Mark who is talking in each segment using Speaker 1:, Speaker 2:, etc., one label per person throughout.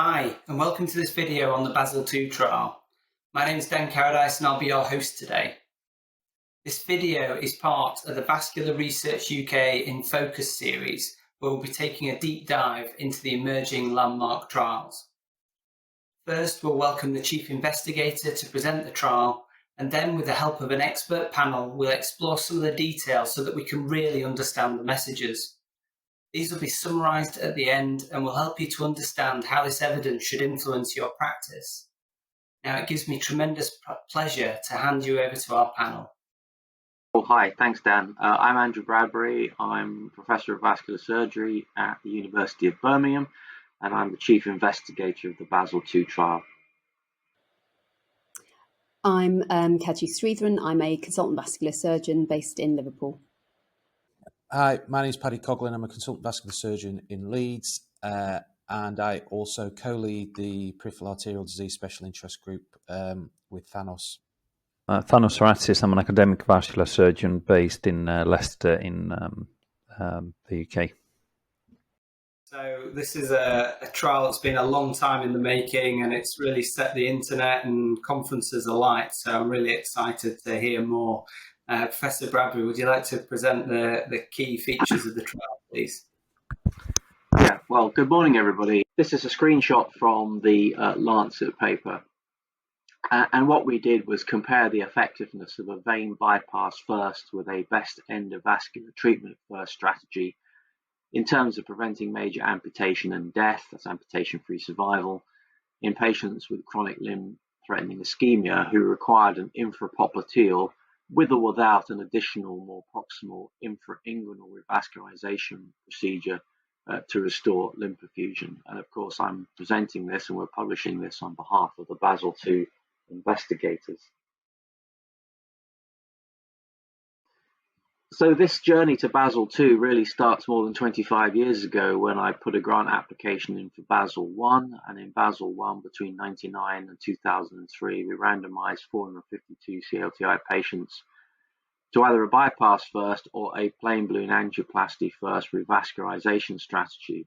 Speaker 1: Hi, and welcome to this video on the BASIL-2 trial. My name is Dan Carradice and I'll be your host today. This video is part of the Vascular Research UK in Focus series, where we'll be taking a deep dive into the emerging landmark trials. First, we'll welcome the Chief Investigator to present the trial, and then with the help of an expert panel, we'll explore some of the details so that we can really understand the messages. These will be summarised at the end and will help you to understand how this evidence should influence your practice. Now, it gives me tremendous pleasure to hand you over to our panel.
Speaker 2: Oh, hi, thanks, Dan. I'm Andrew Bradbury. I'm Professor of Vascular Surgery at the University of Birmingham, and I'm the Chief Investigator of the BASIL-2 trial.
Speaker 3: I'm Carradice. I'm a consultant vascular surgeon based in Liverpool.
Speaker 4: Hi, my name is Paddy Coughlin. I'm a consultant vascular surgeon in Leeds, and I also co-lead the Peripheral Arterial Disease Special Interest Group with Thanos.
Speaker 5: Carradice. I'm an academic vascular surgeon based in Leicester in the UK.
Speaker 1: So this is a trial that's been a long time in the making, and it's really set the internet and conferences alight. So I'm really excited to hear more. Professor Bradbury, would you like to present the key features of the trial, please?
Speaker 2: Yeah, well, good morning, everybody. This is a screenshot from the Lancet paper. And what we did was compare the effectiveness of a vein bypass first with a best endovascular treatment first strategy in terms of preventing major amputation and death, that's amputation-free survival, in patients with chronic limb threatening ischemia who required an infrapopliteal with or without an additional, more proximal infrainguinal revascularization procedure to restore limb perfusion. And of course, I'm presenting this and we're publishing this on behalf of the BASIL-2 investigators. So this journey to BASIL-2 really starts more than 25 years ago when I put a grant application in for BASIL-1, and in BASIL-1 between 1999 and 2003 we randomised 452 CLTI patients to either a bypass first or a plain balloon angioplasty first revascularization strategy.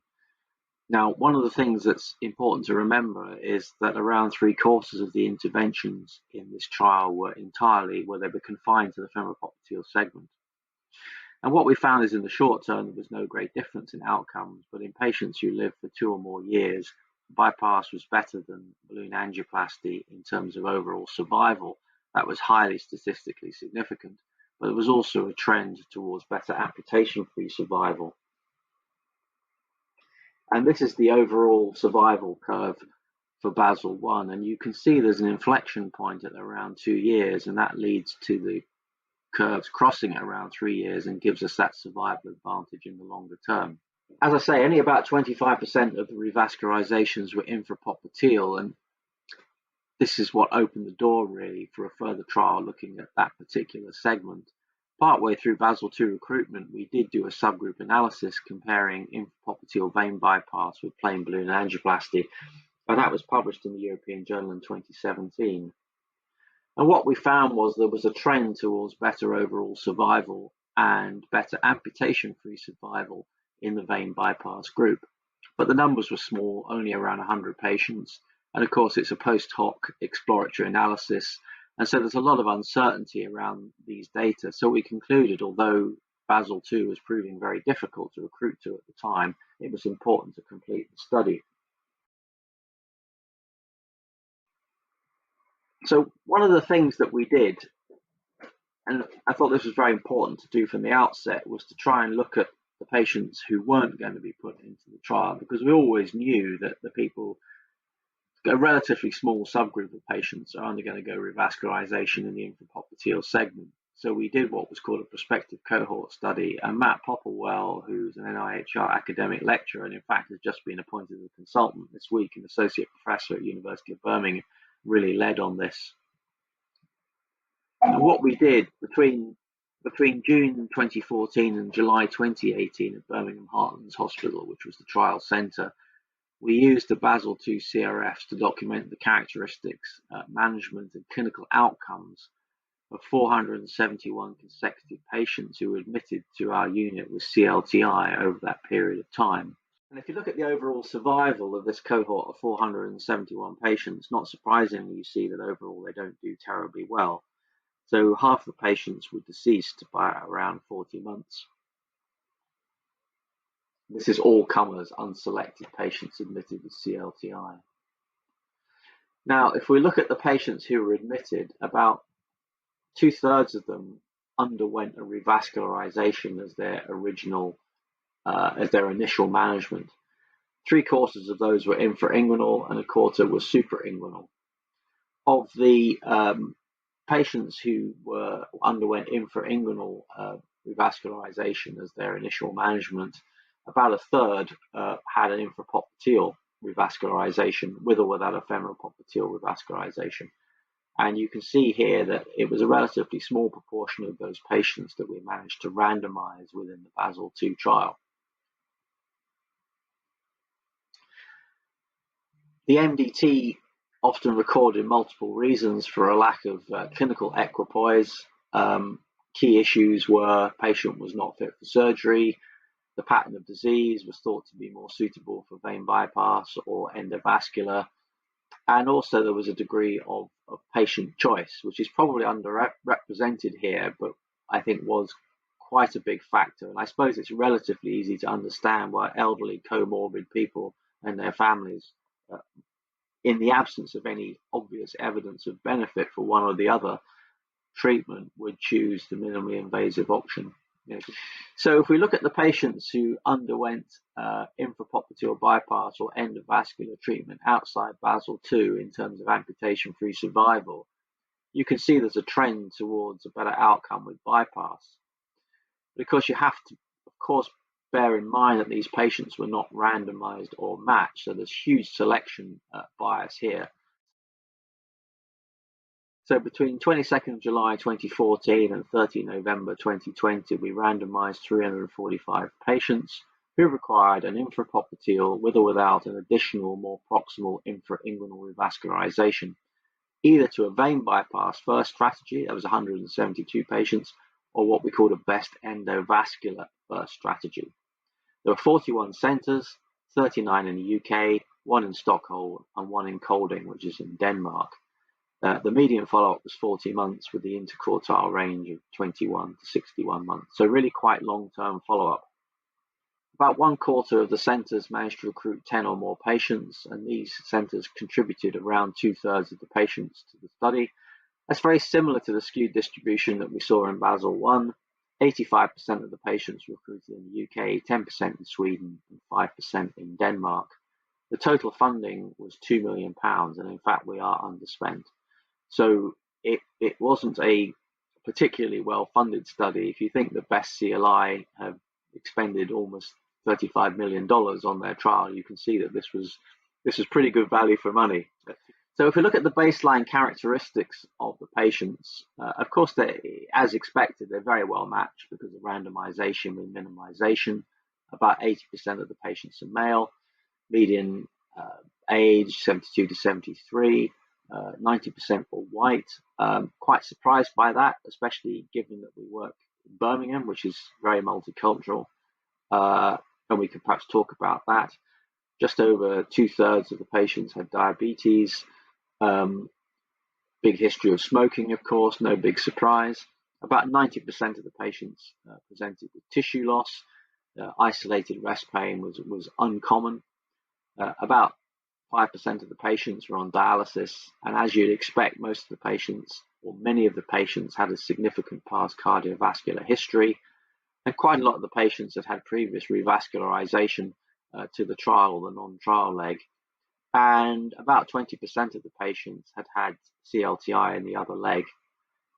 Speaker 2: Now, one of the things that's important to remember is that around 3/4 of the interventions in this trial were they were confined to the femoral popliteal segment. And what we found is in the short term, there was no great difference in outcomes, but in patients who lived for 2 or more years, bypass was better than balloon angioplasty in terms of overall survival. That was highly statistically significant, but there was also a trend towards better amputation-free survival. And this is the overall survival curve for BASIL-1, and you can see there's an inflection point at around 2 years, and that leads to the curves crossing at around 3 years and gives us that survival advantage in the longer term. As I say, only about 25% of the revascularizations were infrapopliteal, and this is what opened the door really for a further trial looking at that particular segment. Partway through BASIL-2 recruitment, we did do a subgroup analysis comparing infrapopliteal vein bypass with plain balloon angioplasty, and that was published in the European Journal in 2017. And what we found was there was a trend towards better overall survival and better amputation-free survival in the vein bypass group. But the numbers were small, only around 100 patients. And of course, it's a post-hoc exploratory analysis. And so there's a lot of uncertainty around these data. So we concluded, although BASIL-2 was proving very difficult to recruit to at the time, it was important to complete the study. So one of the things that we did, and I thought this was very important to do from the outset, was to try and look at the patients who weren't going to be put into the trial, because we always knew that a relatively small subgroup of patients are only going to go revascularization in the infrapopliteal segment. So we did what was called a prospective cohort study, and Matt Popplewell, who's an NIHR academic lecturer and in fact has just been appointed as a consultant this week, an associate professor at University of Birmingham, really led on this. And what we did between June 2014 and July 2018 at Birmingham Heartlands Hospital, which was the trial centre, we used the BASIL-2 CRFs to document the characteristics, management and clinical outcomes of 471 consecutive patients who were admitted to our unit with CLTI over that period of time. And if you look at the overall survival of this cohort of 471 patients, not surprisingly, you see that overall they don't do terribly well. So half the patients were deceased by around 40 months. This is all comers, unselected patients admitted with CLTI. Now, if we look at the patients who were admitted, about 2/3 of them underwent a revascularization as their initial management. 3/4 of those were infrainguinal and 1/4 were suprainguinal. Of the patients who underwent infrainguinal revascularization as their initial management, about 1/3 had an infrapopliteal revascularization with or without a femoral popliteal revascularization. And you can see here that it was a relatively small proportion of those patients that we managed to randomize within the BASIL-2 trial. The MDT often recorded multiple reasons for a lack of clinical equipoise. Key issues were patient was not fit for surgery, the pattern of disease was thought to be more suitable for vein bypass or endovascular, and also there was a degree of patient choice, which is probably underrepresented here, but I think was quite a big factor. And I suppose it's relatively easy to understand why elderly comorbid people and their families, in the absence of any obvious evidence of benefit for one or the other treatment, would choose the minimally invasive option. So if we look at the patients who underwent infrapopliteal bypass or endovascular treatment outside BASIL-2 in terms of amputation-free survival, you can see there's a trend towards a better outcome with bypass. Because you have to, of course, bear in mind that these patients were not randomized or matched, so there's huge selection bias here. So between 22nd July 2014 and 30 November 2020, we randomized 345 patients who required an infrapopliteal with or without an additional more proximal infrainguinal revascularization, either to a vein bypass first strategy, that was 172 patients, or what we called a best endovascular first strategy. There were 41 centres, 39 in the UK, 1 in Stockholm, and 1 in Kolding, which is in Denmark. The median follow-up was 40 months with the interquartile range of 21 to 61 months, so really quite long-term follow-up. About 1/4 of the centres managed to recruit 10 or more patients, and these centres contributed around 2/3 of the patients to the study. That's very similar to the skewed distribution that we saw in BASIL-1. 85% of the patients recruited in the UK, 10% in Sweden, and 5% in Denmark. The total funding was £2 million, and in fact we are underspent. So it wasn't a particularly well-funded study. If you think the best CLI have expended almost $35 million on their trial, you can see that this was pretty good value for money. So if we look at the baseline characteristics of the patients, of course, as expected, they're very well matched because of randomization with minimization. About 80% of the patients are male, median age 72 to 73, 90% were white. Quite surprised by that, especially given that we work in Birmingham, which is very multicultural, and we can perhaps talk about that. Just over 2/3 of the patients had diabetes. Big history of smoking, of course, no big surprise. About 90% of the patients presented with tissue loss. Isolated rest pain was uncommon. About 5% of the patients were on dialysis, and as you'd expect, most of the patients, or many of the patients, had a significant past cardiovascular history, and quite a lot of the patients had previous revascularization to the trial or the non-trial leg, and about 20% of the patients had CLTI in the other leg.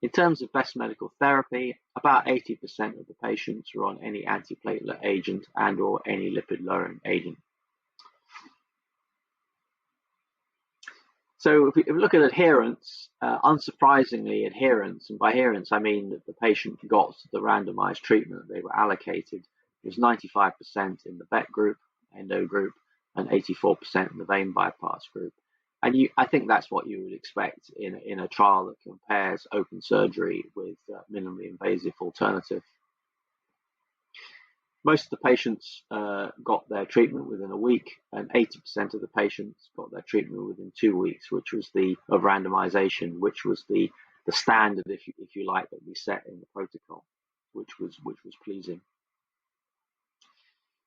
Speaker 2: In terms of best medical therapy, about 80% of the patients were on any antiplatelet agent and or any lipid-lowering agent. So if we look at adherence, unsurprisingly, adherence, and by adherence I mean that the patient got the randomized treatment that they were allocated, was 95% in the VET group, endo group, and 84% in the vein bypass group. And I think that's what you would expect in a trial that compares open surgery with minimally invasive alternative. Most of the patients got their treatment within a week, and 80% of the patients got their treatment within 2 weeks, which was of randomization, which was the standard, if you like, that we set in the protocol, which was pleasing.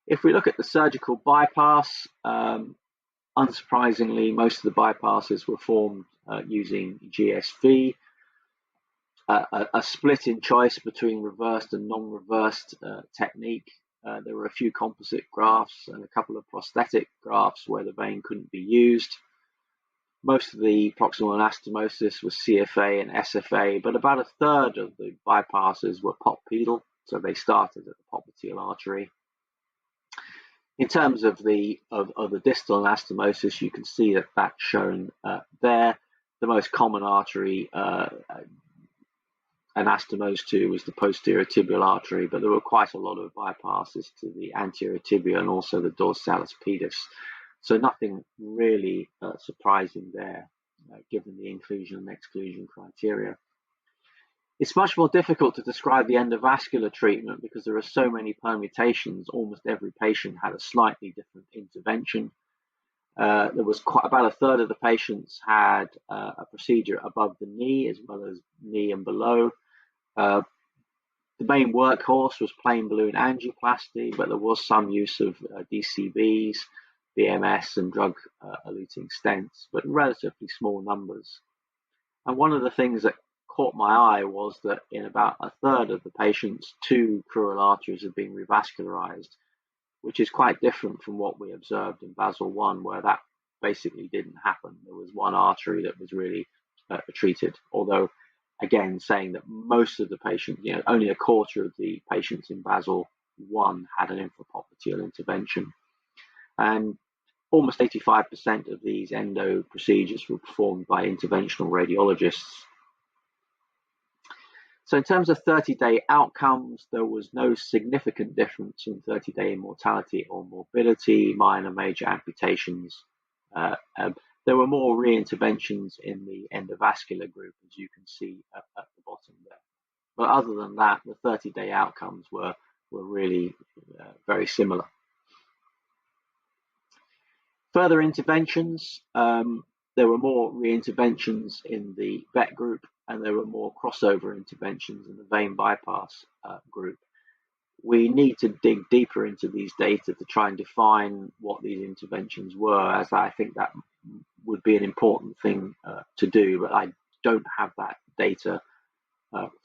Speaker 2: If we look at the surgical bypass, unsurprisingly, most of the bypasses were formed using GSV. A split in choice between reversed and non-reversed technique. There were a few composite grafts and a couple of prosthetic grafts where the vein couldn't be used. Most of the proximal anastomosis was CFA and SFA, but about a third of the bypasses were popliteal, so they started at the popliteal artery. In terms of the distal anastomosis, you can see that that's shown there. The most common artery anastomosed to was the posterior tibial artery, but there were quite a lot of bypasses to the anterior tibia and also the dorsalis pedis. So nothing really surprising there, given the inclusion and exclusion criteria. It's much more difficult to describe the endovascular treatment because there are so many permutations. Almost every patient had a slightly different intervention. There was about a third of the patients had a procedure above the knee as well as knee and below. The main workhorse was plain balloon angioplasty, but there was some use of DCBs, BMS, and drug-eluting stents, but in relatively small numbers. And one of the things that caught my eye was that in about a third of the patients, 2 crural arteries had been revascularized, which is quite different from what we observed in BASIL-1, where that basically didn't happen. There was 1 artery that was really treated, although, again, saying that most of the patients, only a quarter of the patients in BASIL-1 had an infrapopliteal intervention. And almost 85% of these endo procedures were performed by interventional radiologists. So in terms of 30-day outcomes, there was no significant difference in 30-day mortality or morbidity, minor, major amputations. There were more re-interventions in the endovascular group, as you can see at the bottom there. But other than that, the 30-day outcomes were really very similar. Further interventions, there were more re-interventions in the VET group, and there were more crossover interventions in the vein bypass group. We need to dig deeper into these data to try and define what these interventions were, as I think that would be an important thing to do, but I don't have that data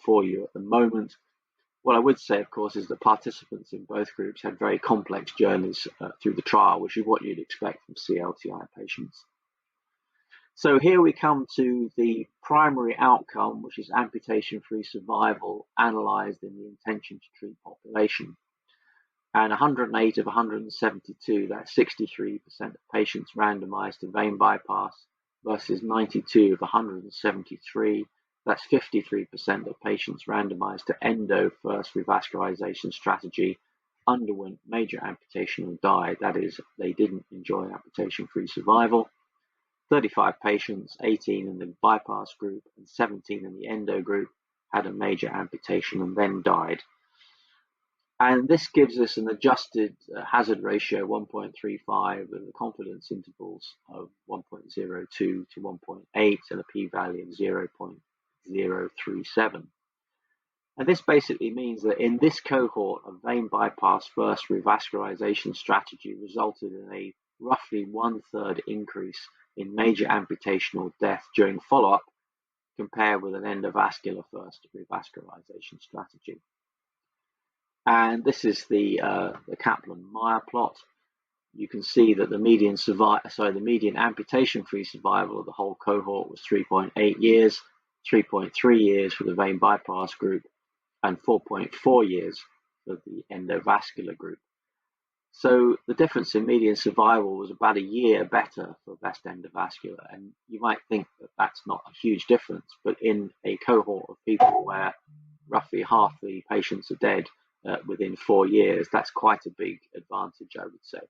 Speaker 2: for you at the moment. What I would say, of course, is that participants in both groups had very complex journeys through the trial, which is what you'd expect from CLTI patients. So here we come to the primary outcome, which is amputation-free survival analysed in the intention to treat population. And 108 of 172, that's 63% of patients randomised to vein bypass versus 92 of 173, that's 53% of patients randomised to endo first revascularization strategy underwent major amputation and died. That is, they didn't enjoy amputation-free survival. 35 patients, 18 in the bypass group and 17 in the endo group, had a major amputation and then died. And this gives us an adjusted hazard ratio 1.35 and the confidence intervals of 1.02 to 1.8 and a p-value of 0.037. And this basically means that in this cohort, a vein bypass first revascularization strategy resulted in a roughly 1/3 increase in major amputation or death during follow-up compared with an endovascular first revascularization strategy. And this is the Kaplan-Meier plot. You can see that the median amputation-free survival of the whole cohort was 3.8 years, 3.3 years for the vein bypass group, and 4.4 years for the endovascular group. So the difference in median survival was about a year better for best endovascular. And you might think that that's not a huge difference, but in a cohort of people where roughly half the patients are dead within 4 years, that's quite a big advantage, I would say.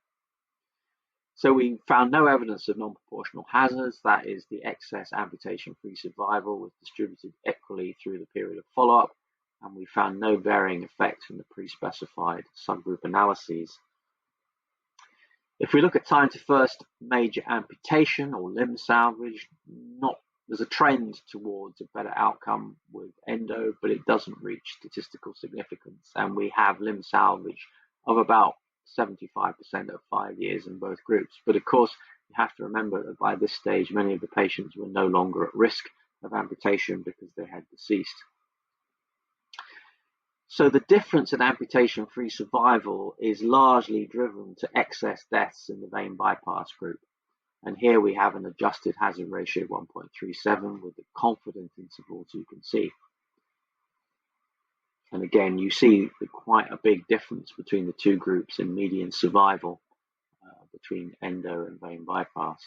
Speaker 2: So we found no evidence of non-proportional hazards, that is, the excess amputation-free survival was distributed equally through the period of follow-up, and we found no varying effect from the pre-specified subgroup analyses. If we look at time to first major amputation or limb salvage, there's a trend towards a better outcome with endo, but it doesn't reach statistical significance, and we have limb salvage of about 75% at 5 years in both groups. But of course, you have to remember that by this stage, many of the patients were no longer at risk of amputation because they had deceased. So the difference in amputation-free survival is largely driven to excess deaths in the vein bypass group. And here we have an adjusted hazard ratio of 1.37 with the confidence intervals you can see. And again, you see quite a big difference between the two groups in median survival between endo and vein bypass.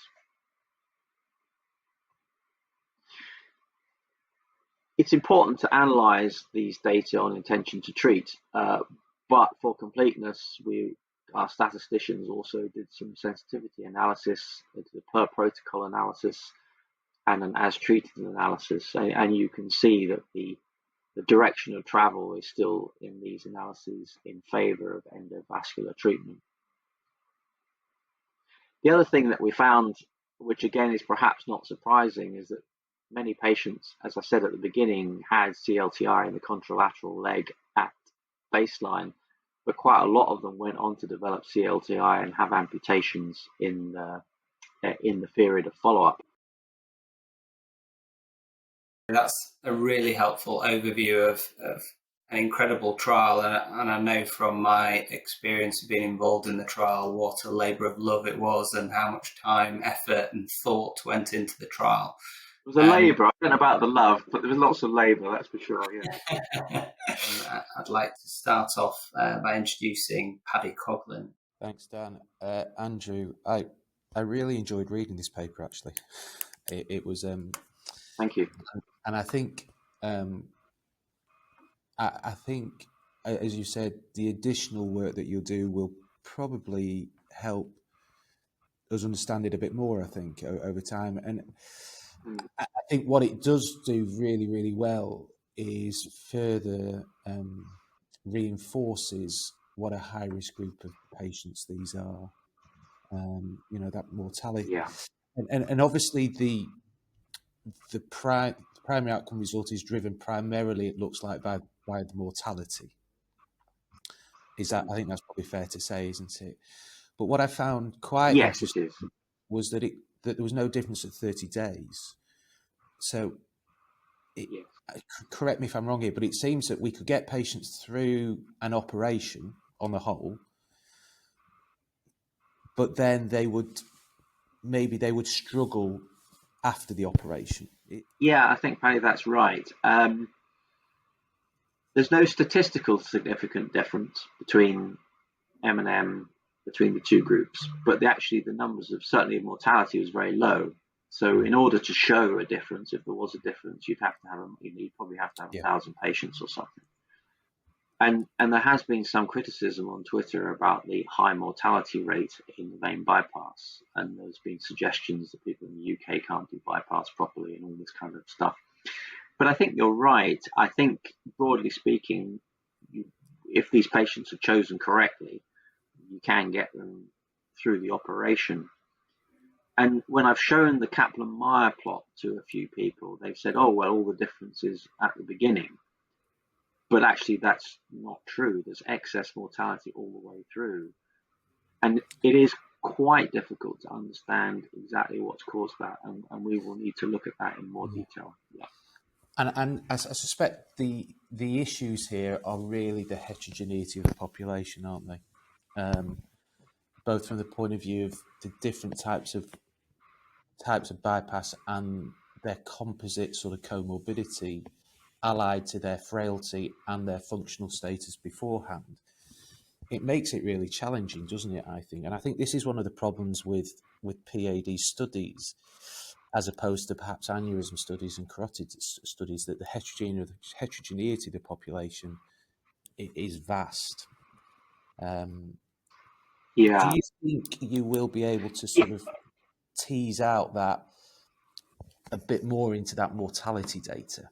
Speaker 2: It's important to analyze these data on intention to treat, but for completeness, our statisticians also did some sensitivity analysis, a per protocol analysis, and an as treated analysis, and you can see that the direction of travel is still in these analyses in favor of endovascular treatment. The other thing that we found, which again is perhaps not surprising, is that many patients, as I said at the beginning, had CLTI in the contralateral leg at baseline, but quite a lot of them went on to develop CLTI and have amputations in the period of follow-up.
Speaker 1: That's a really helpful overview of an incredible trial, and I know from my experience of being involved in the trial what a labour of love it was and how much time, effort and thought went into the trial.
Speaker 2: It was a labour. I don't know about the love, but there was lots of labour, that's for sure. Yeah.
Speaker 1: I'd like to start off by introducing Paddy Coughlin.
Speaker 4: Thanks, Dan. Andrew, I really enjoyed reading this paper, actually. It was...
Speaker 2: Thank you.
Speaker 4: And I think, I think, as you said, the additional work that you'll do will probably help us understand it a bit more, I think, over time. And I think what it does do really, really well is further reinforces what a high-risk group of patients these are. That mortality.
Speaker 2: Yeah.
Speaker 4: And obviously the primary outcome result is driven primarily, it looks like, by the mortality. I think that's probably fair to say, isn't it? But what I found quite interesting was that there was no difference at 30 days. So, correct me if I'm wrong here, but it seems that we could get patients through an operation on the whole, but then they would struggle after the operation.
Speaker 2: Yeah, I think, Paddy, that's right. There's no statistical significant difference between M&M, between the two groups, but the numbers of certainly mortality was very low. So in order to show a difference, if there was a difference, you'd probably have to have 1,000 patients or something. And there has been some criticism on Twitter about the high mortality rate in the vein bypass, and there's been suggestions that people in the UK can't do bypass properly and all this kind of stuff. But I think you're right. I think, broadly speaking, if these patients are chosen correctly, you can get them through the operation. And when I've shown the Kaplan-Meier plot to a few people, they've said, oh, well, all the difference is at the beginning. But actually, that's not true. There's excess mortality all the way through. And it is quite difficult to understand exactly what's caused that. And we will need to look at that in more detail. Yeah.
Speaker 4: And I suspect the issues here are really the heterogeneity of the population, aren't they? Both from the point of view of the different types of bypass and their composite sort of comorbidity, allied to their frailty and their functional status beforehand. It makes it really challenging, doesn't it, I think? And I think this is one of the problems with PAD studies, as opposed to perhaps aneurysm studies and carotid studies, that the heterogeneity of the population is vast. Do you think you will be able to sort of tease out that a bit more into that mortality data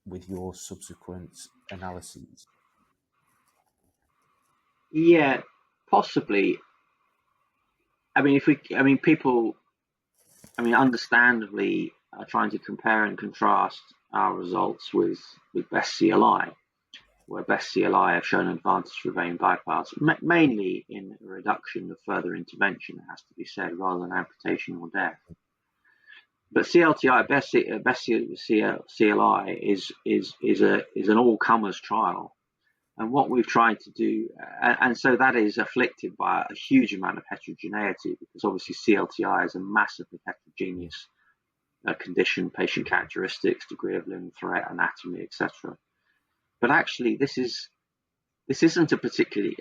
Speaker 4: with your subsequent analyses?
Speaker 2: Yeah, possibly. People, understandably are trying to compare and contrast our results with best CLI, where best CLI have shown advantage for vein bypass, mainly in a reduction of further intervention, it has to be said, rather than amputation or death. But CLTI, best CLI is an all-comers trial. And what we've tried to do, and so that is afflicted by a huge amount of heterogeneity, because obviously CLTI is a massively heterogeneous condition, patient characteristics, degree of limb threat, anatomy, etc. But actually, this isn't a particularly,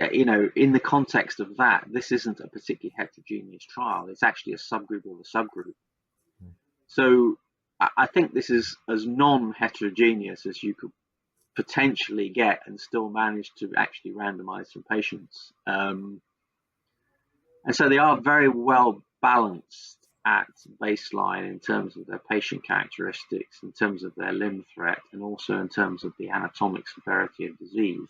Speaker 2: in the context of that, this isn't a particularly heterogeneous trial. It's actually a subgroup of a subgroup. So I think this is as non-heterogeneous as you could potentially get and still manage to actually randomize some patients. And so they are very well balanced at baseline in terms of their patient characteristics, in terms of their limb threat, and also in terms of the anatomic severity of disease.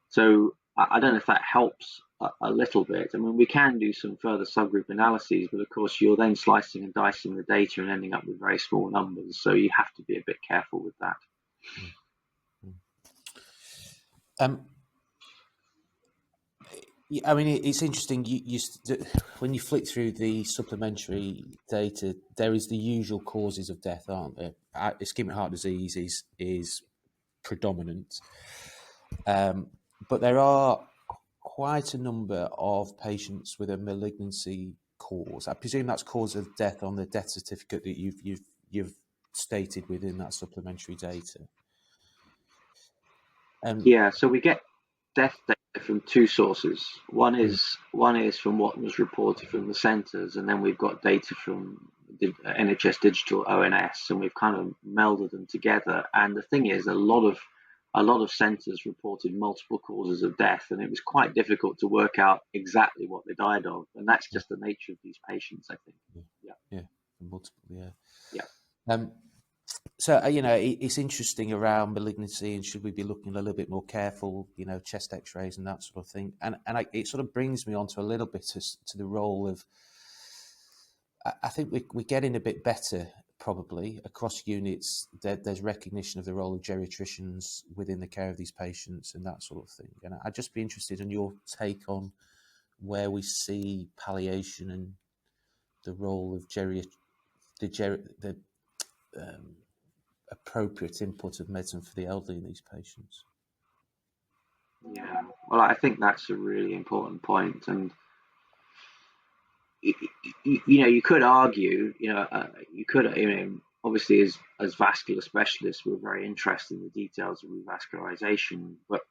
Speaker 2: So I don't know if that helps a little bit. I mean, we can do some further subgroup analyses, but of course you're then slicing and dicing the data and ending up with very small numbers. So you have to be a bit careful with that.
Speaker 4: It's interesting. When you flick through the supplementary data, there is the usual causes of death, aren't there? Ischemic heart disease is predominant, but there are quite a number of patients with a malignancy cause. I presume that's cause of death on the death certificate that you've stated within that supplementary data.
Speaker 2: Yeah, so we get death data from two sources. One is from what was reported from the centres, and then we've got data from the NHS Digital ONS, and we've kind of melded them together. And the thing is, a lot of centres reported multiple causes of death, and it was quite difficult to work out exactly what they died of. And that's just the nature of these patients, I think.
Speaker 4: Yeah, multiple.
Speaker 2: Yeah.
Speaker 4: So, it's interesting around malignancy, and should we be looking a little bit more careful, chest x-rays and that sort of thing. And it sort of brings me on to a little bit to the role of, I think we're getting a bit better probably across units. There's recognition of the role of geriatricians within the care of these patients and that sort of thing. And I'd just be interested in your take on where we see palliation and the role of the appropriate input of medicine for the elderly in these patients.
Speaker 2: Yeah, well, I think that's a really important point, and you could argue, obviously as vascular specialists, we're very interested in the details of revascularization, but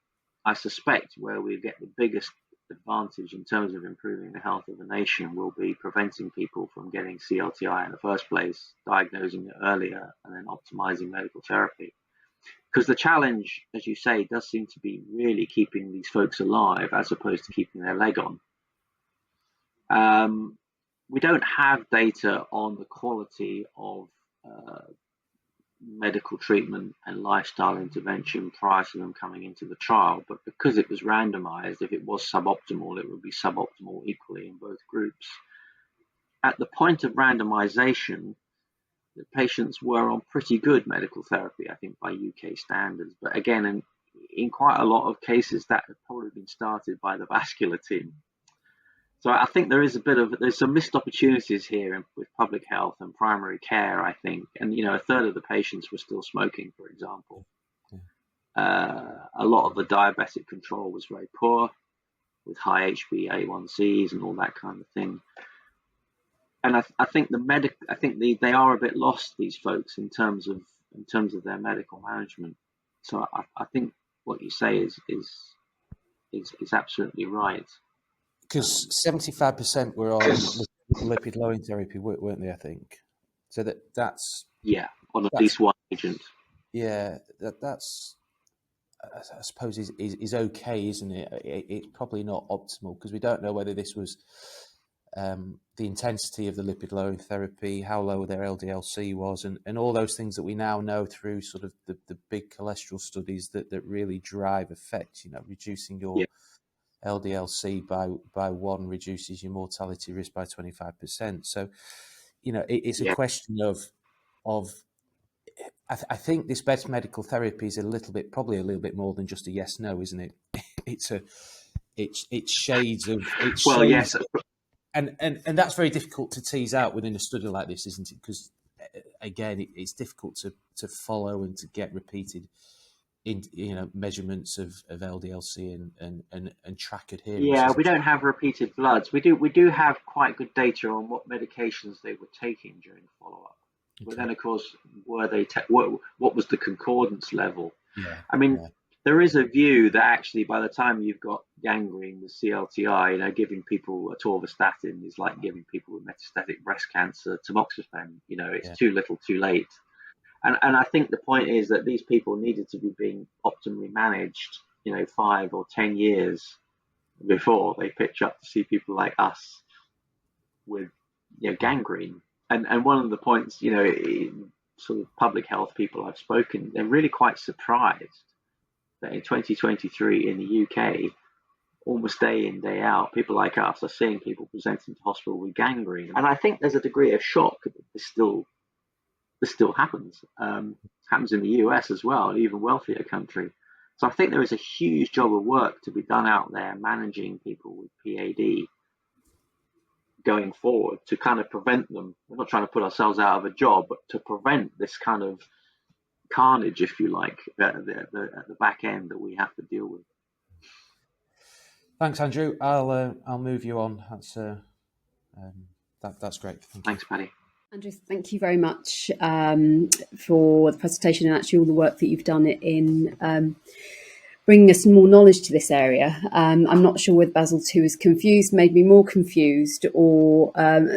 Speaker 2: I suspect where we get the biggest advantage in terms of improving the health of the nation will be preventing people from getting CLTI in the first place, diagnosing it earlier, and then optimizing medical therapy. Because the challenge, as you say, does seem to be really keeping these folks alive as opposed to keeping their leg on. We don't have data on the quality of medical treatment and lifestyle intervention prior to them coming into the trial, but because it was randomized, if it was suboptimal, it would be suboptimal equally in both groups. At the point of randomization, the patients were on pretty good medical therapy, I think, by UK standards. But again, in quite a lot of cases, that had probably been started by the vascular team. So I think there's some missed opportunities here with public health and primary care, I think. And, a third of the patients were still smoking, for example. A lot of the diabetic control was very poor, with high HbA1cs and all that kind of thing. And I think they are a bit lost, these folks, in terms of their medical management. So I think what you say is absolutely right.
Speaker 4: Because 75% were on lipid-lowering therapy, weren't they? I think so. That's
Speaker 2: on at least one agent.
Speaker 4: Yeah, that's I suppose is okay, isn't it? It's probably not optimal because we don't know whether this was the intensity of the lipid-lowering therapy, how low their LDL-C was, and all those things that we now know through sort of the big cholesterol studies that really drive effect. Reducing your LDL-C by 1 reduces your mortality risk by 25%. So, it's a question of I think this best medical therapy is probably a little bit more than just a yes/no, isn't it? It's shades of
Speaker 2: Well, yes.
Speaker 4: And that's very difficult to tease out within a study like this, isn't it? Because again, it's difficult to follow and to get repeated measurements of LDL-C and track adherence.
Speaker 2: Yeah, we don't have repeated bloods. We do have quite good data on what medications they were taking during follow-up. Okay. But then, of course, what was the concordance level?
Speaker 4: Yeah.
Speaker 2: I mean, there is a view that actually by the time you've got gangrene with CLTI, giving people atorvastatin is like giving people with metastatic breast cancer tamoxifen. It's too little, too late. And I think the point is that these people needed to be being optimally managed, 5 or 10 years before they pitch up to see people like us with gangrene. And one of the points, sort of public health people I've spoken, they're really quite surprised that in 2023 in the UK, almost day in, day out, people like us are seeing people presenting to hospital with gangrene. And I think there's a degree of shock that this still happens. It happens in the US as well, an even wealthier country. So I think there is a huge job of work to be done out there managing people with PAD going forward to kind of prevent them. We're not trying to put ourselves out of a job, but to prevent this kind of carnage, if you like, at the back end that we have to deal with.
Speaker 4: Thanks, Andrew. I'll move you on. That's great.
Speaker 2: Thanks, Paddy.
Speaker 3: Andrew, thank you very much for the presentation and actually all the work that you've done in bringing us more knowledge to this area. I'm not sure whether BASIL-2 has made me more confused, or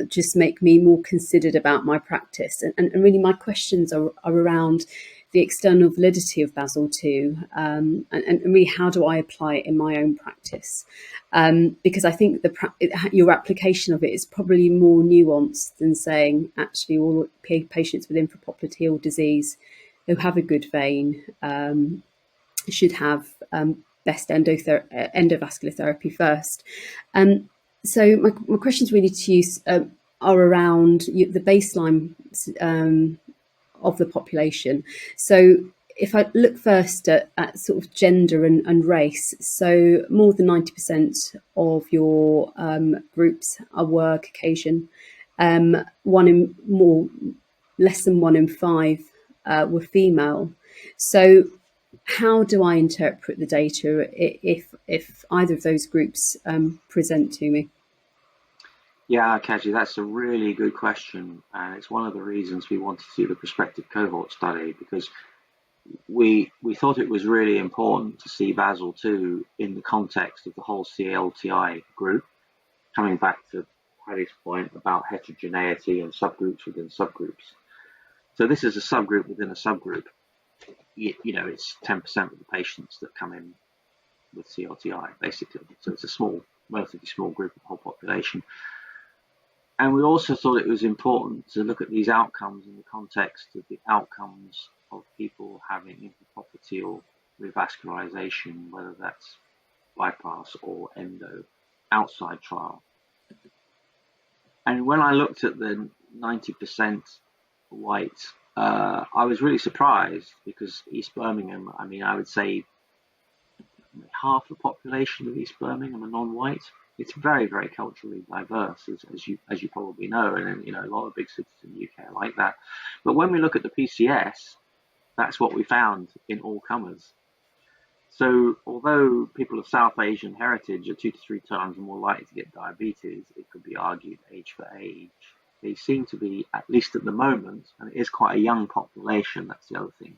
Speaker 3: just make me more considered about my practice. And really my questions are around the external validity of BASIL-2 and really how do I apply it in my own practice? Because I think your application of it is probably more nuanced than saying actually all patients with infrapopliteal disease who have a good vein should have best endovascular therapy first. So my questions really to you are around the baseline of the population. So if I look first at sort of gender and race, so more than 90% of your groups were Caucasian. Less than 1 in 5 were female. So how do I interpret the data if either of those groups present to me?
Speaker 2: Yeah, Kaji, that's a really good question. And it's one of the reasons we wanted to do the prospective cohort study, because we thought it was really important to see BASIL-2 in the context of the whole CLTI group, coming back to Paddy's point about heterogeneity and subgroups within subgroups. So this is a subgroup within a subgroup. It's 10% of the patients that come in with CLTI, basically. So it's a relatively small group of the whole population. And we also thought it was important to look at these outcomes in the context of the outcomes of people having infrapopliteal revascularization, whether that's bypass or endo, outside trial. And when I looked at the 90% white, I was really surprised, because East Birmingham, I would say half the population of East Birmingham are non-white. It's very, very culturally diverse, as you probably know, and a lot of big cities in the UK are like that. But when we look at the PCS, that's what we found in all comers. So although people of South Asian heritage are 2 to 3 times more likely to get diabetes, it could be argued age for age. They seem to be, at least at the moment, and it is quite a young population, that's the other thing,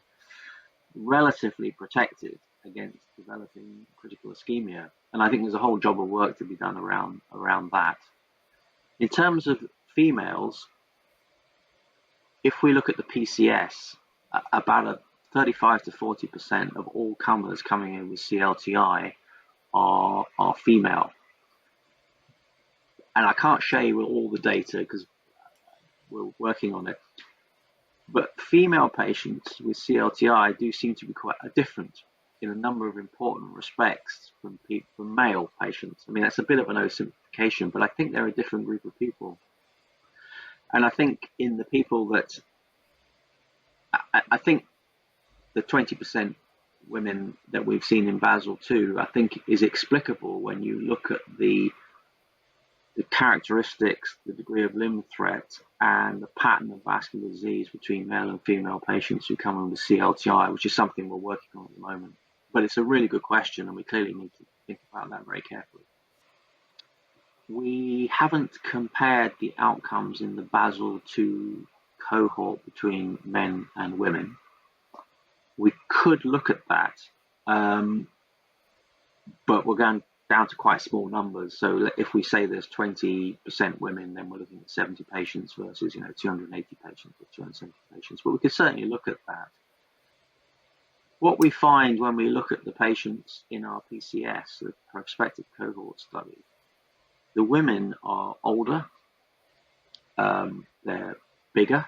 Speaker 2: relatively protected against developing critical ischemia. And I think there's a whole job of work to be done around that. In terms of females, if we look at the PCS, about 35 to 40% of all comers coming in with CLTI are female. and I can't share you all the data because we're working on it, but female patients with CLTI do seem to be quite different in a number of important respects from male patients. I mean, that's a bit of an oversimplification, but I think they're a different group of people. And I think in the people that, I think the 20% women that we've seen in BASIL-2, I think is explicable when you look at the characteristics, the degree of limb threat, and the pattern of vascular disease between male and female patients who come in with CLTI, which is something we're working on at the moment. But it's a really good question, and we clearly need to think about that very carefully. We haven't compared the outcomes in the BASIL-2 cohort between men and women. We could look at that, but we're going down to quite small numbers. So if we say there's 20% women, then we're looking at 70 patients versus 280 patients or 270 patients. But we could certainly look at that. What we find when we look at the patients in our PCS, the prospective cohort study, the women are older, they're bigger,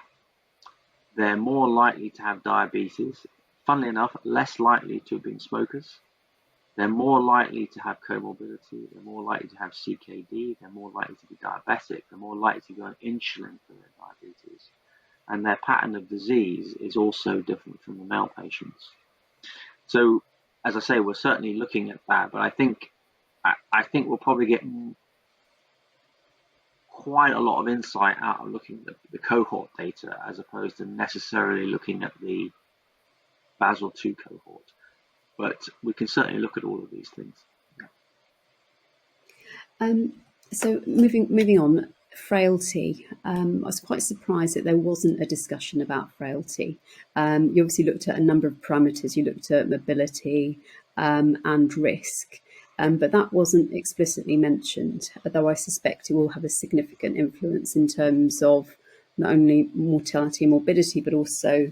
Speaker 2: they're more likely to have diabetes, funnily enough, less likely to have been smokers, they're more likely to have comorbidity, they're more likely to have CKD, they're more likely to be diabetic, they're more likely to go on insulin for their diabetes, and their pattern of disease is also different from the male patients. So, as I say, we're certainly looking at that, but I think we'll probably get quite a lot of insight out of looking at the cohort data as opposed to necessarily looking at the BASIL-2 cohort. But we can certainly look at all of these things.
Speaker 3: So moving on, frailty. I was quite surprised that there wasn't a discussion about frailty. You obviously looked at a number of parameters. You looked at mobility and risk, but that wasn't explicitly mentioned, although I suspect it will have a significant influence in terms of not only mortality and morbidity, but also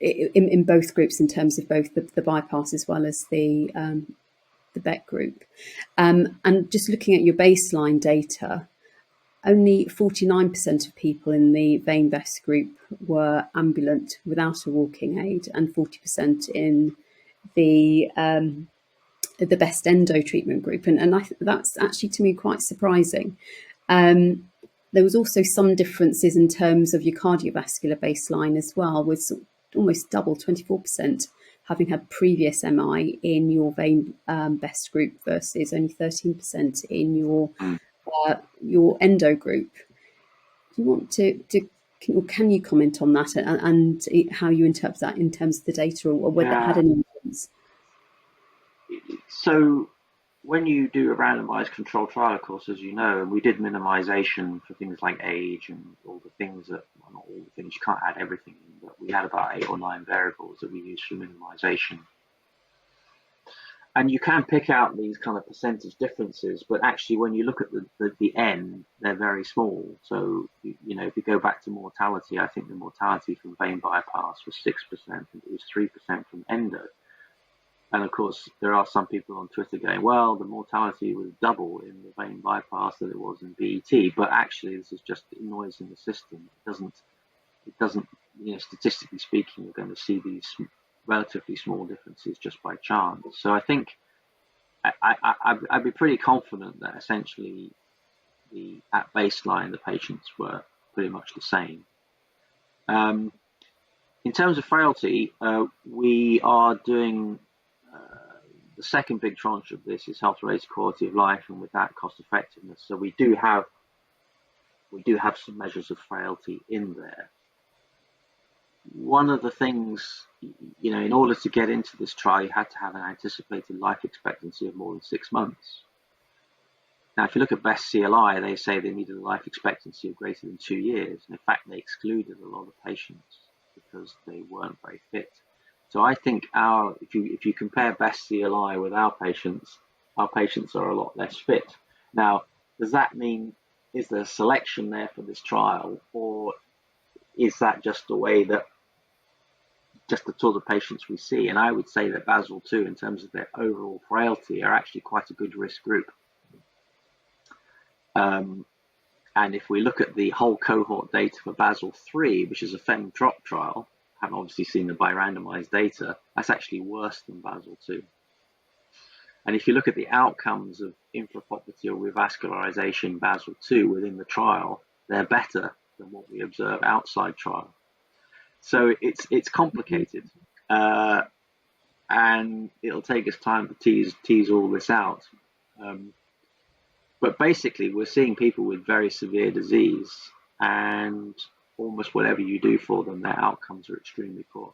Speaker 3: in both groups, in terms of both the bypass as well as the BEC group. And just looking at your baseline data, only 49% of people in the vein-vest group were ambulant without a walking aid, and 40% in the best endo treatment group. And that's actually, to me, quite surprising. There was also some differences in terms of your cardiovascular baseline as well, with almost double, 24%, having had previous MI in your vein best group versus only 13% in your endo group. Do you want to or can you comment on that and how you interpret that in terms of the data, or whether that had any influence?
Speaker 2: So when you do a randomized control trial, of course, as you know, we did minimization for things like age and all the things that, well, not all the things, you can't add everything in, but we had about 8 or 9 variables that we used for minimization. And you can pick out these kind of percentage differences, but actually when you look at the N, they're very small. So, if you go back to mortality, I think the mortality from vein bypass was 6%, and it was 3% from endo. And of course, there are some people on Twitter going, well, the mortality was double in the vein bypass than it was in BET, but actually this is just noise in the system. It doesn't, statistically speaking, you're going to see these relatively small differences just by chance. So I think I'd be pretty confident that essentially at baseline, the patients were pretty much the same. In terms of frailty, we are doing the second big tranche of this is health-related quality of life, and with that, cost effectiveness. So we do have some measures of frailty in there. One of the things, in order to get into this trial, you had to have an anticipated life expectancy of more than 6 months. Now, if you look at best CLI, they say they needed a life expectancy of greater than 2 years. And in fact, they excluded a lot of patients because they weren't very fit. So I think if you compare best CLI with our patients are a lot less fit. Now, does that mean, is there selection there for this trial, or is that just the way that just the sort of patients we see? And I would say that BASIL-2, in terms of their overall frailty, are actually quite a good risk group. And if we look at the whole cohort data for BASIL-3, which is a FEM-DROP trial, haven't obviously seen the bi-randomized data, that's actually worse than BASIL-2. And if you look at the outcomes of infrapopliteal revascularization BASIL-2 within the trial, they're better than what we observe outside trial. So it's complicated, and it'll take us time to tease all this out. But basically, we're seeing people with very severe disease, and almost whatever you do for them, their outcomes are extremely poor.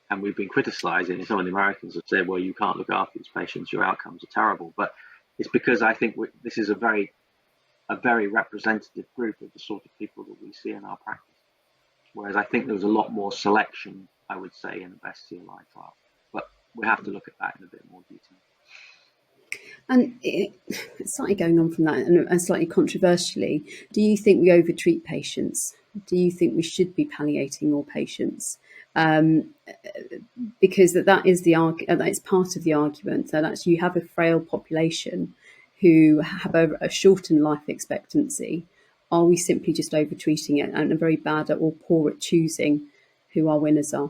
Speaker 2: And we've been criticizing, and some of the Americans have said, well, you can't look after these patients, your outcomes are terrible. But it's because I think this is a very representative group of the sort of people that we see in our practice. Whereas I think there was a lot more selection, I would say, in the best CLI trial. But we have to look at that in a bit more detail.
Speaker 3: And slightly going on from that, and slightly controversially, do you think we overtreat patients? Do you think we should be palliating more patients? Because that is it's part of the argument that actually you have a frail population who have a shortened life expectancy. Are we simply just overtreating it and are very bad or poor at choosing who our winners are?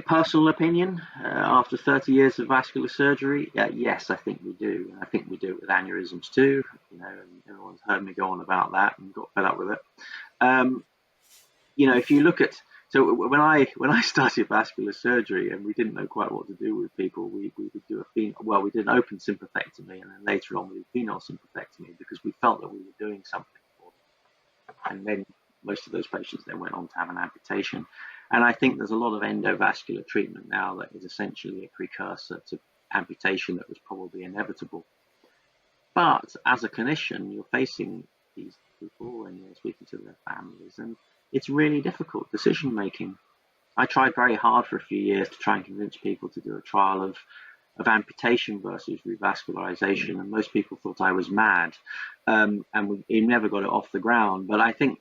Speaker 2: Personal opinion, after 30 years of vascular surgery, yes, I think we do. I think we do it with aneurysms too. And everyone's heard me go on about that and got fed up with it. If you look at, so when I started vascular surgery and we didn't know quite what to do with people, we would do we did an open sympathectomy, and then later on we did penile sympathectomy because we felt that we were doing something for them. And then most of those patients then went on to have an amputation. And I think there's a lot of endovascular treatment now that is essentially a precursor to amputation that was probably inevitable. But as a clinician, you're facing these people and you're speaking to their families, and it's really difficult decision making. I tried very hard for a few years to try and convince people to do a trial of amputation versus revascularization, and most people thought I was mad, and we never got it off the ground. But I think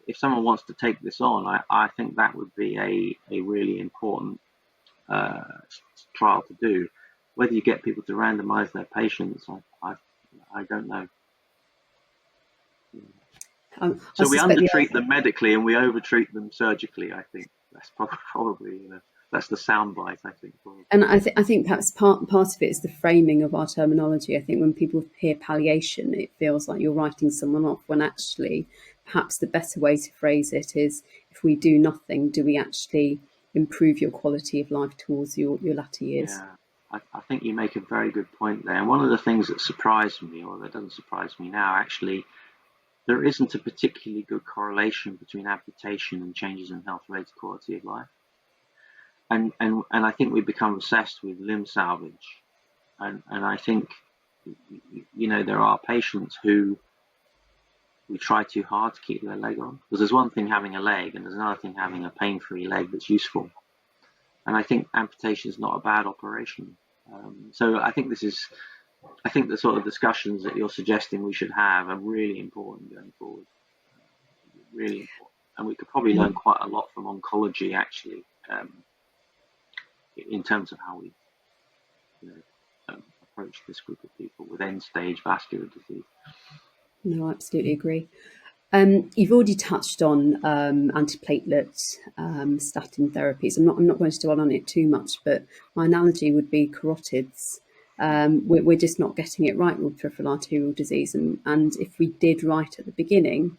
Speaker 2: if someone wants to take this on, I think that would be a really important trial to do. Whether you get people to randomize their patients, I don't know. So we undertreat them medically and we overtreat them surgically. I think that's probably that's the soundbite. I think.
Speaker 3: And I think perhaps part of it is the framing of our terminology. I think when people hear palliation, it feels like you're writing someone off, when actually perhaps the better way to phrase it is, if we do nothing, do we actually improve your quality of life towards your latter years?
Speaker 2: Yeah, I think you make a very good point there. And one of the things that surprised me, or that doesn't surprise me now, actually, there isn't a particularly good correlation between amputation and changes in health-related quality of life. And I think we become obsessed with limb salvage. And I think, there are patients who we try too hard to keep their leg on. Because there's one thing having a leg, and there's another thing having a pain-free leg that's useful. And I think amputation is not a bad operation. So I think the sort of discussions that you're suggesting we should have are really important going forward. Really important. And we could probably learn quite a lot from oncology, actually, in terms of how we approach this group of people with end-stage vascular disease.
Speaker 3: No, I absolutely agree. You've already touched on antiplatelet statin therapies. I'm not going to dwell on it too much, but my analogy would be carotids. We're just not getting it right with peripheral arterial disease, and if we did right at the beginning,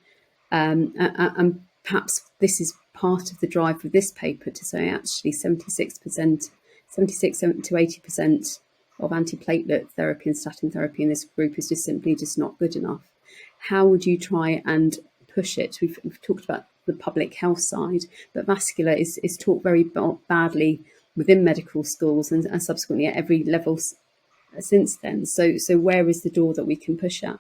Speaker 3: and perhaps this is part of the drive of this paper to say actually 76 to 80% of antiplatelet therapy and statin therapy in this group is simply not good enough. How would you try and push it? We've talked about the public health side, but vascular is taught very badly within medical schools and subsequently at every level since then. So where is the door that we can push at?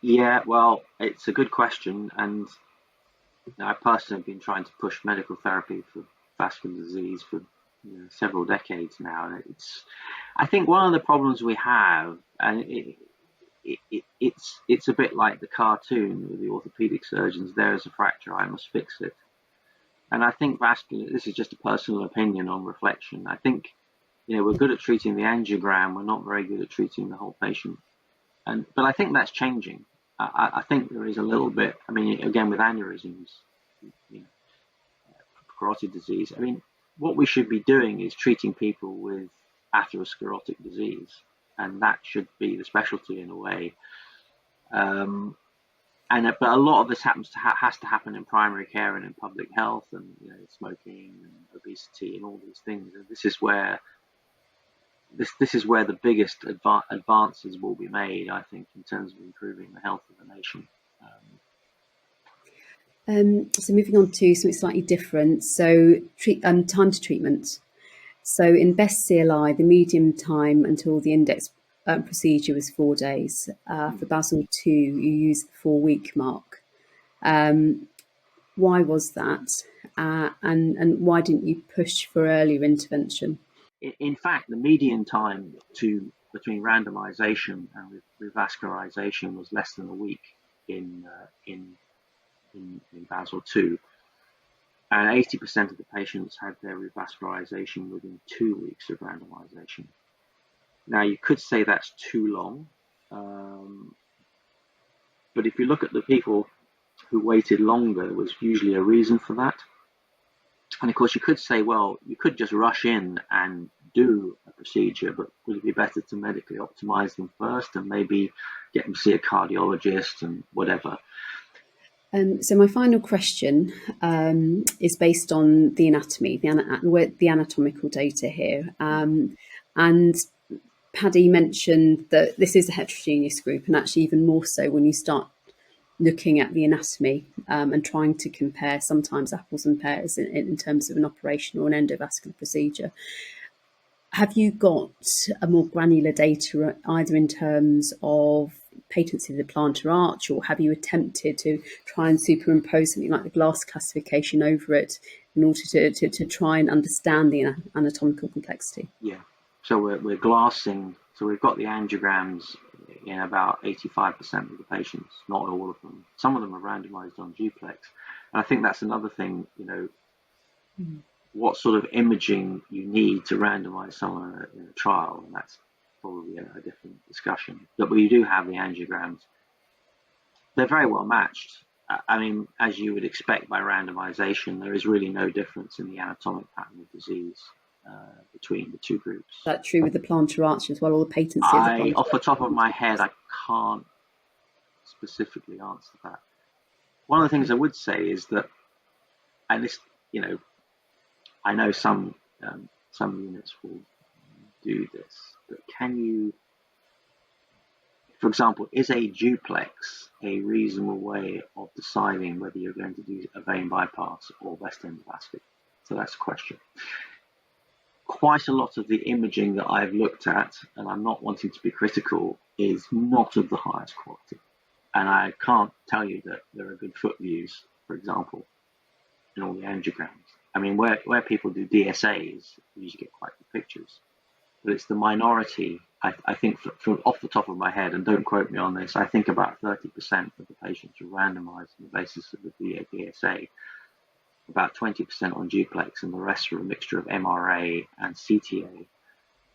Speaker 2: Yeah, well, it's a good question, and I personally have been trying to push medical therapy for vascular disease for several decades now. I think one of the problems we have, and it's a bit like the cartoon with the orthopedic surgeons, there is a fracture, I must fix it. And I think vascular, this is just a personal opinion on reflection, I think we're good at treating the angiogram. We're not very good at treating the whole patient. But I think that's changing. I think there is a little bit. I mean, again, with aneurysms, carotid disease. I mean, what we should be doing is treating people with atherosclerotic disease, and that should be the specialty in a way. But a lot of this has to happen in primary care and in public health, and smoking and obesity and all these things. And this is where the biggest advances will be made, I think, in terms of improving the health of the nation.
Speaker 3: So moving on to something slightly different. So time to treatment. So in BEST CLI, the median time until the index procedure was 4 days. For BASIL-2, you used the 4-week mark. Why was that? And why didn't you push for earlier intervention?
Speaker 2: In fact, the median time between randomization and revascularization was less than a week in BASIL-2, and 80% of the patients had their revascularization within 2 weeks of randomization. Now, you could say that's too long, but if you look at the people who waited longer, there was usually a reason for that. And of course, you could say, well, you could just rush in and do a procedure, but would it be better to medically optimize them first and maybe get them to see a cardiologist and whatever?
Speaker 3: So my final question is based on the anatomy, the anatomical data here. And Paddy mentioned that this is a heterogeneous group, and actually even more so when you start looking at the anatomy and trying to compare sometimes apples and pears in terms of an operation or an endovascular procedure. Have you got a more granular data either in terms of patency of the plantar arch, or have you attempted to try and superimpose something like the glass classification over it in order to try and understand the anatomical complexity?
Speaker 2: Yeah, so we're glassing, so we've got the angiograms in about 85% of the patients, not all of them. Some of them are randomized on duplex. And I think that's another thing, what sort of imaging you need to randomize someone in a trial, and that's probably a different discussion. But we do have the angiograms. They're very well matched. I mean, as you would expect by randomization, there is really no difference in the anatomic pattern of disease between the two groups.
Speaker 3: Is that true with the plantar arch as well, or the patency of the plantar?
Speaker 2: Off the top of my head, I can't specifically answer that. One of the things I would say is that, and this, I know some units will do this, but can you, for example, is a duplex a reasonable way of deciding whether you're going to do a vein bypass or West endovascular? So that's a question. Quite a lot of the imaging that I've looked at, and I'm not wanting to be critical, is not of the highest quality. And I can't tell you that there are good foot views, for example, in all the angiograms. I mean, where people do DSAs, you usually get quite good pictures. But it's the minority, I think, from off the top of my head, and don't quote me on this, I think about 30% of the patients are randomized on the basis of the DSA, about 20% on duplex, and the rest are a mixture of MRA and CTA.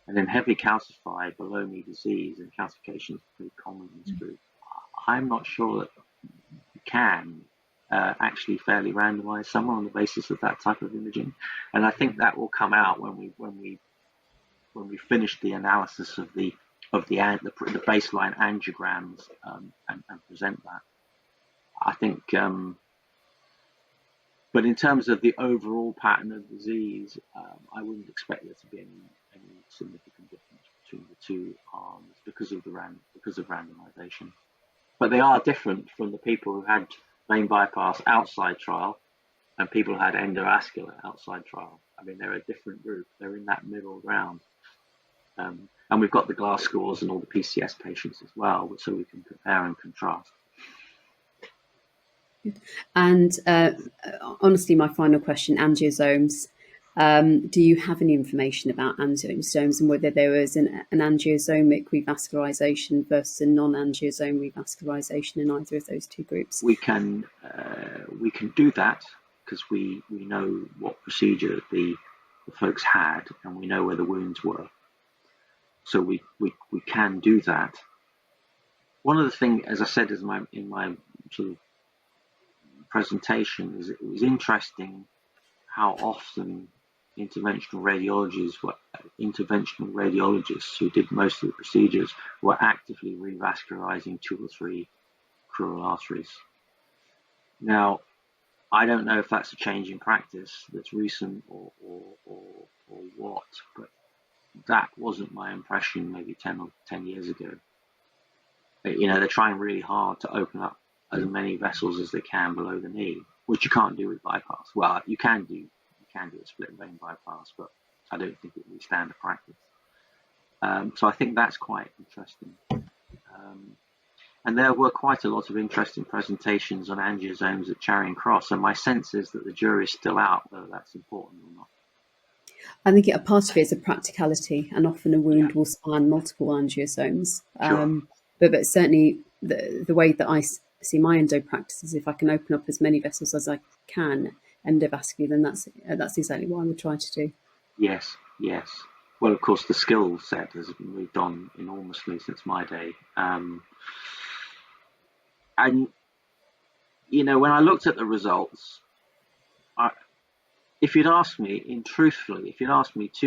Speaker 2: And then heavily calcified below knee disease and calcification is pretty common in this group. I'm not sure that you can actually fairly randomize someone on the basis of that type of imaging. And I think that will come out when we finish the analysis of the baseline angiograms and present that. I think, but in terms of the overall pattern of disease, I wouldn't expect there to be any significant difference between the two arms because of randomization. But they are different from the people who had vein bypass outside trial and people who had endovascular outside trial. I mean, they're a different group. They're in that middle ground. And we've got the glass scores and all the PCS patients as well, so we can compare and contrast.
Speaker 3: And honestly, my final question, angiosomes. Do you have any information about angiosomes and whether there was an angiosomic revascularization versus a non-angiosome revascularization in either of those two groups?
Speaker 2: We can do that because we know what procedure the the folks had, and we know where the wounds were. So we can do that. One of the things, as I said in my sort of presentation, is it was interesting how often interventional radiologists who did most of the procedures were actively revascularizing 2 or 3 crural arteries. Now, I don't know if that's a change in practice that's recent or what, but that wasn't my impression maybe 10 years ago. You know, they're trying really hard to open up as many vessels as they can below the knee, which you can't do with bypass. Well, you can do a split vein bypass, but I don't think it would be standard practice. So I think that's quite interesting. And there were quite a lot of interesting presentations on angiosomes at Charing Cross, and my sense is that the jury's still out whether that's important or not.
Speaker 3: I think a part of it is a practicality, and often a wound will span multiple angiosomes.
Speaker 2: Sure.
Speaker 3: But certainly the way that I see my endo practice is if I can open up as many vessels as I can endovascularly, then that's exactly what I would try to do.
Speaker 2: Yes. Well, of course, the skill set has moved on enormously since my day. And, you know, when I looked at the results, if you'd asked me 2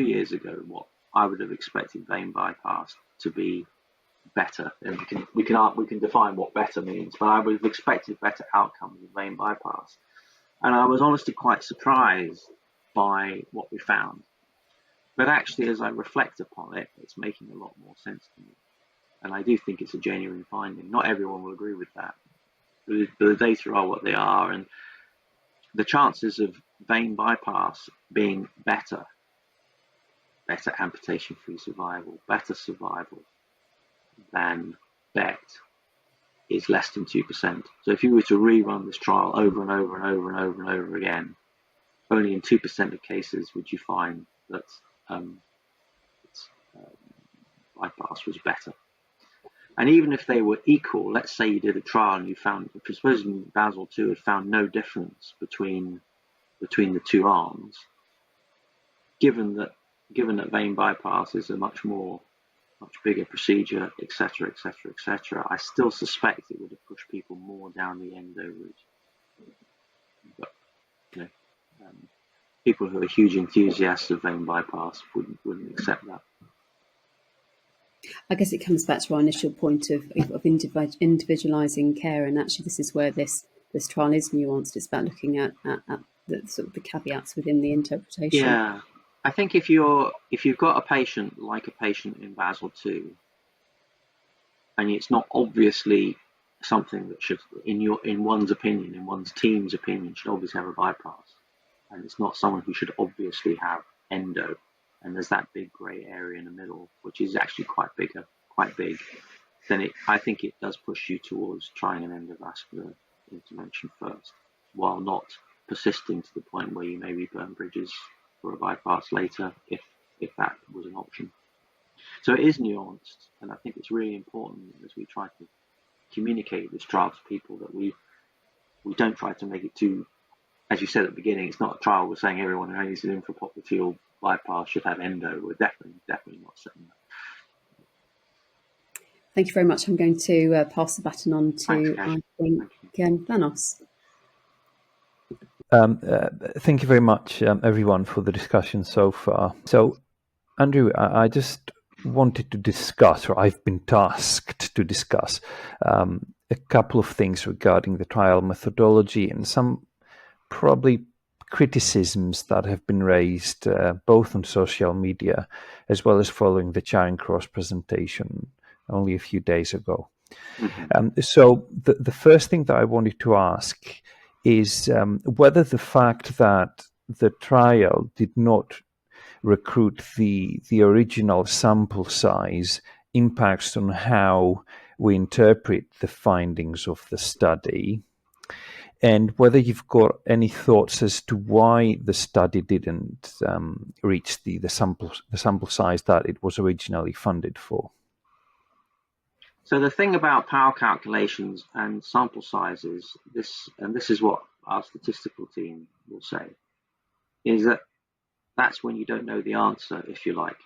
Speaker 2: years ago what I would have expected vein bypass to be better, and we can define what better means, but I would have expected better outcomes with vein bypass. And I was honestly quite surprised by what we found. But actually, as I reflect upon it, it's making a lot more sense to me. And I do think it's a genuine finding. Not everyone will agree with that. But the data are what they are, and the chances of vein bypass being better amputation-free survival, better survival than BET is less than 2%. So if you were to rerun this trial over and over and over and over and over again, only in 2% of cases would you find that bypass was better. And even if they were equal, let's say you did a trial and you found, supposing BASIL-2 had found no difference between the two arms, given that vein bypass is a much bigger procedure, etc., I still suspect it would have pushed people more down the endo route. But you know, people who are huge enthusiasts of vein bypass wouldn't accept that.
Speaker 3: I guess it comes back to our initial point of individualizing care, and actually this is where this trial is nuanced. It's about looking at the sort of the caveats within the interpretation.
Speaker 2: Yeah, I think if you've got a patient like a patient in BASIL-2, and it's not obviously something that should, in one's opinion, in one's team's opinion, should obviously have a bypass, and it's not someone who should obviously have endo, and there's that big grey area in the middle, which is actually quite big, then I think it does push you towards trying an endovascular intervention first, while not persisting to the point where you maybe burn bridges for a bypass later, if that was an option. So it is nuanced, and I think it's really important as we try to communicate this trial to people that we don't try to make it too, as you said at the beginning, it's not a trial we're saying everyone who needs an infrapopliteal bypass should have endo. We're definitely not saying that.
Speaker 3: Thank you very much. I'm going to pass the baton on to, I think, Thanos.
Speaker 5: Thank you very much, everyone, for the discussion so far. So, Andrew, I just wanted to discuss, or I've been tasked to discuss, a couple of things regarding the trial methodology and some probably criticisms that have been raised both on social media as well as following the Charing Cross presentation only a few days ago. Mm-hmm. So the first thing that I wanted to ask is whether the fact that the trial did not recruit the original sample size impacts on how we interpret the findings of the study, and whether you've got any thoughts as to why the study didn't reach the sample size that it was originally funded for.
Speaker 2: So the thing about power calculations and sample sizes, this is what our statistical team will say, is that that's when you don't know the answer, if you like.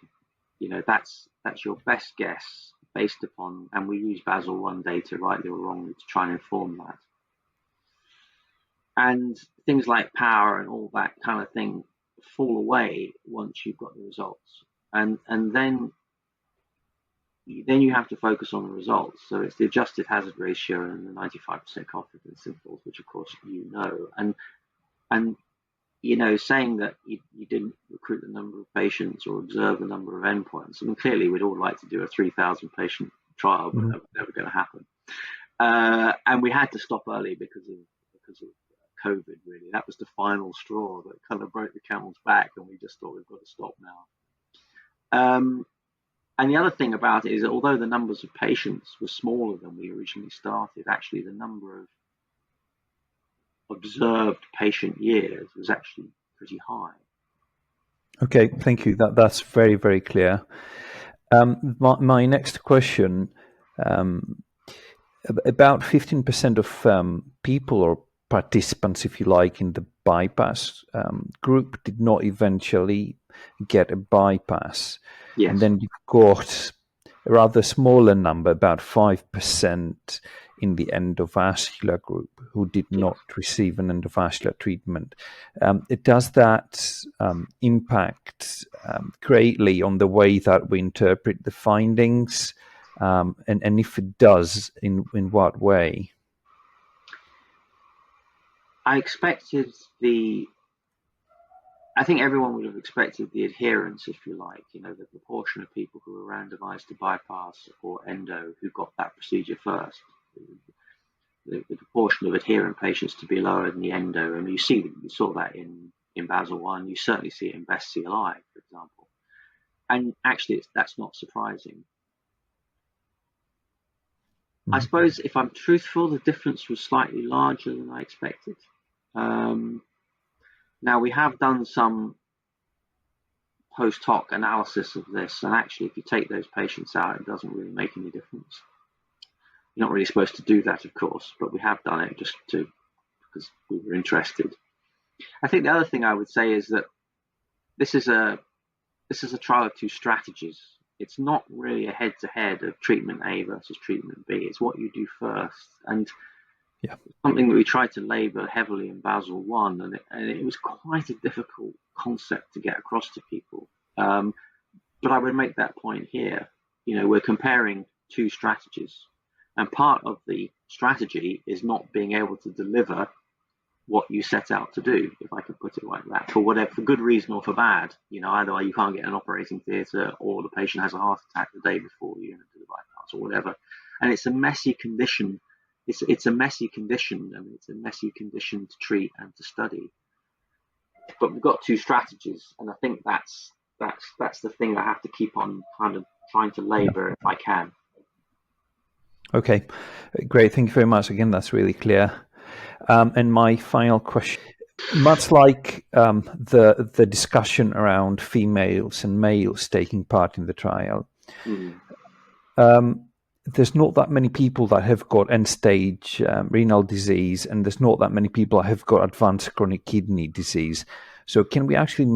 Speaker 2: That's your best guess based upon, and we use BASIL-1 data, rightly or wrongly, to try and inform that. And things like power and all that kind of thing fall away once you've got the results. And then you have to focus on the results. So it's the adjusted hazard ratio and the 95% confidence intervals, which of course and saying that you didn't recruit the number of patients or observe the number of endpoints. I mean, clearly we'd all like to do a 3,000 patient trial, but that was never going to happen. And we had to stop early because of COVID, really. That was the final straw that kind of broke the camel's back, and we just thought we've got to stop now. And the other thing about it is that although the numbers of patients were smaller than we originally started, actually the number of observed patient years was actually pretty high.
Speaker 5: Okay, thank you. That's very, very clear. My next question, about 15% of people or participants, if you like, in the bypass group did not eventually get a bypass.
Speaker 2: Yes.
Speaker 5: And then you've got a rather smaller number, about 5% in the endovascular group who did not receive an endovascular treatment. Does that impact greatly on the way that we interpret the findings? And if it does, in what way?
Speaker 2: I think everyone would have expected the adherence, if you like, the proportion of people who were randomized to bypass or endo who got that procedure first. The proportion of adherent patients to be lower than the endo. And you saw that in BASIL-1. You certainly see it in BEST-CLI, for example. And actually, that's not surprising. I suppose if I'm truthful, the difference was slightly larger than I expected. Now, we have done some post hoc analysis of this, and actually, if you take those patients out, it doesn't really make any difference. You're not really supposed to do that, of course, but we have done it just because we were interested. I think the other thing I would say is that this is a trial of two strategies. It's not really a head-to-head of treatment A versus treatment B. It's what you do first. And something that we tried to labour heavily in BASIL-1, and it was quite a difficult concept to get across to people. But I would make that point here. We're comparing two strategies. And part of the strategy is not being able to deliver what you set out to do, if I can put it like that, for good reason or for bad. Either you can't get an operating theatre, or the patient has a heart attack the day before you do the bypass, or whatever. And it's a messy condition. It's a messy condition, and it's a messy condition to treat and to study. But we've got two strategies, and I think that's the thing I have to keep on kind of trying to labour if I can.
Speaker 5: Okay, great. Thank you very much. Again, that's really clear. And my final question, much like the discussion around females and males taking part in the trial, there's not that many people that have got end-stage renal disease, and there's not that many people that have got advanced chronic kidney disease. So can we actually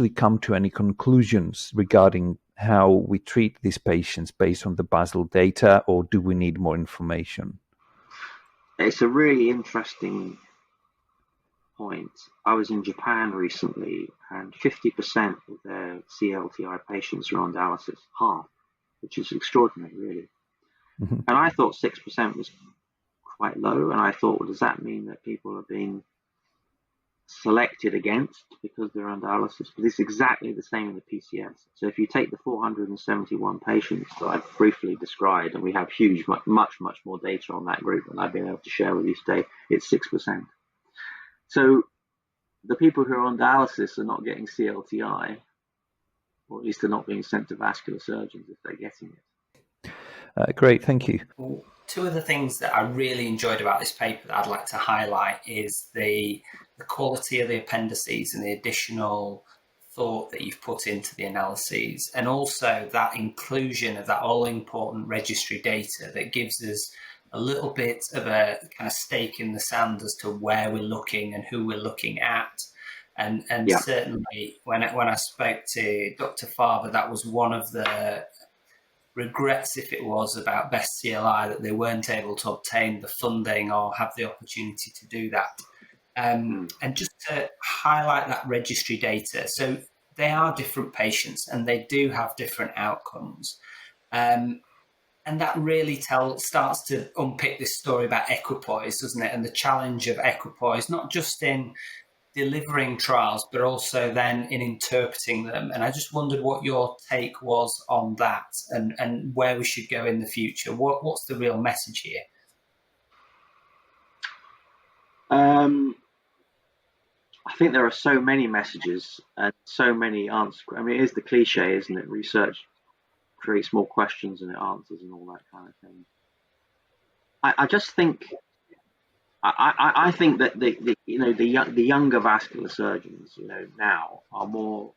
Speaker 5: come to any conclusions regarding how we treat these patients based on the BASIL data, or do we need more information?
Speaker 2: It's a really interesting point. I was in Japan recently, and 50% of their CLTI patients are on dialysis, half, which is extraordinary, really. Mm-hmm. And I thought 6% was quite low, and I thought, well, does that mean that people are being selected against because they're on dialysis? But it's exactly the same in the PCS. So if you take the 471 patients that I've briefly described, and we have much more data on that group than I've been able to share with you today, it's 6%. So the people who are on dialysis are not getting CLTI, or at least they're not being sent to vascular surgeons if they're getting it.
Speaker 5: Great, thank you.
Speaker 1: Two of the things that I really enjoyed about this paper that I'd like to highlight is the quality of the appendices and the additional thought that you've put into the analyses, and also that inclusion of that all-important registry data that gives us a little bit of a kind of stake in the sand as to where we're looking and who we're looking at. And
Speaker 2: Yeah.
Speaker 1: certainly when I spoke to Dr. Farber, that was one of the regrets, if it was, about Best CLI, that they weren't able to obtain the funding or have the opportunity to do that. And just to highlight that registry data, so they are different patients and they do have different outcomes. And that really starts to unpick this story about equipoise, doesn't it? And the challenge of equipoise, not just in delivering trials, but also then in interpreting them. And I just wondered what your take was on that, and where we should go in the future. What's the real message here?
Speaker 2: I think there are so many messages and so many answers. I mean, it is the cliche, isn't it? Research creates more questions than it answers, and all that kind of thing. I just think, I think that the younger vascular surgeons, now are more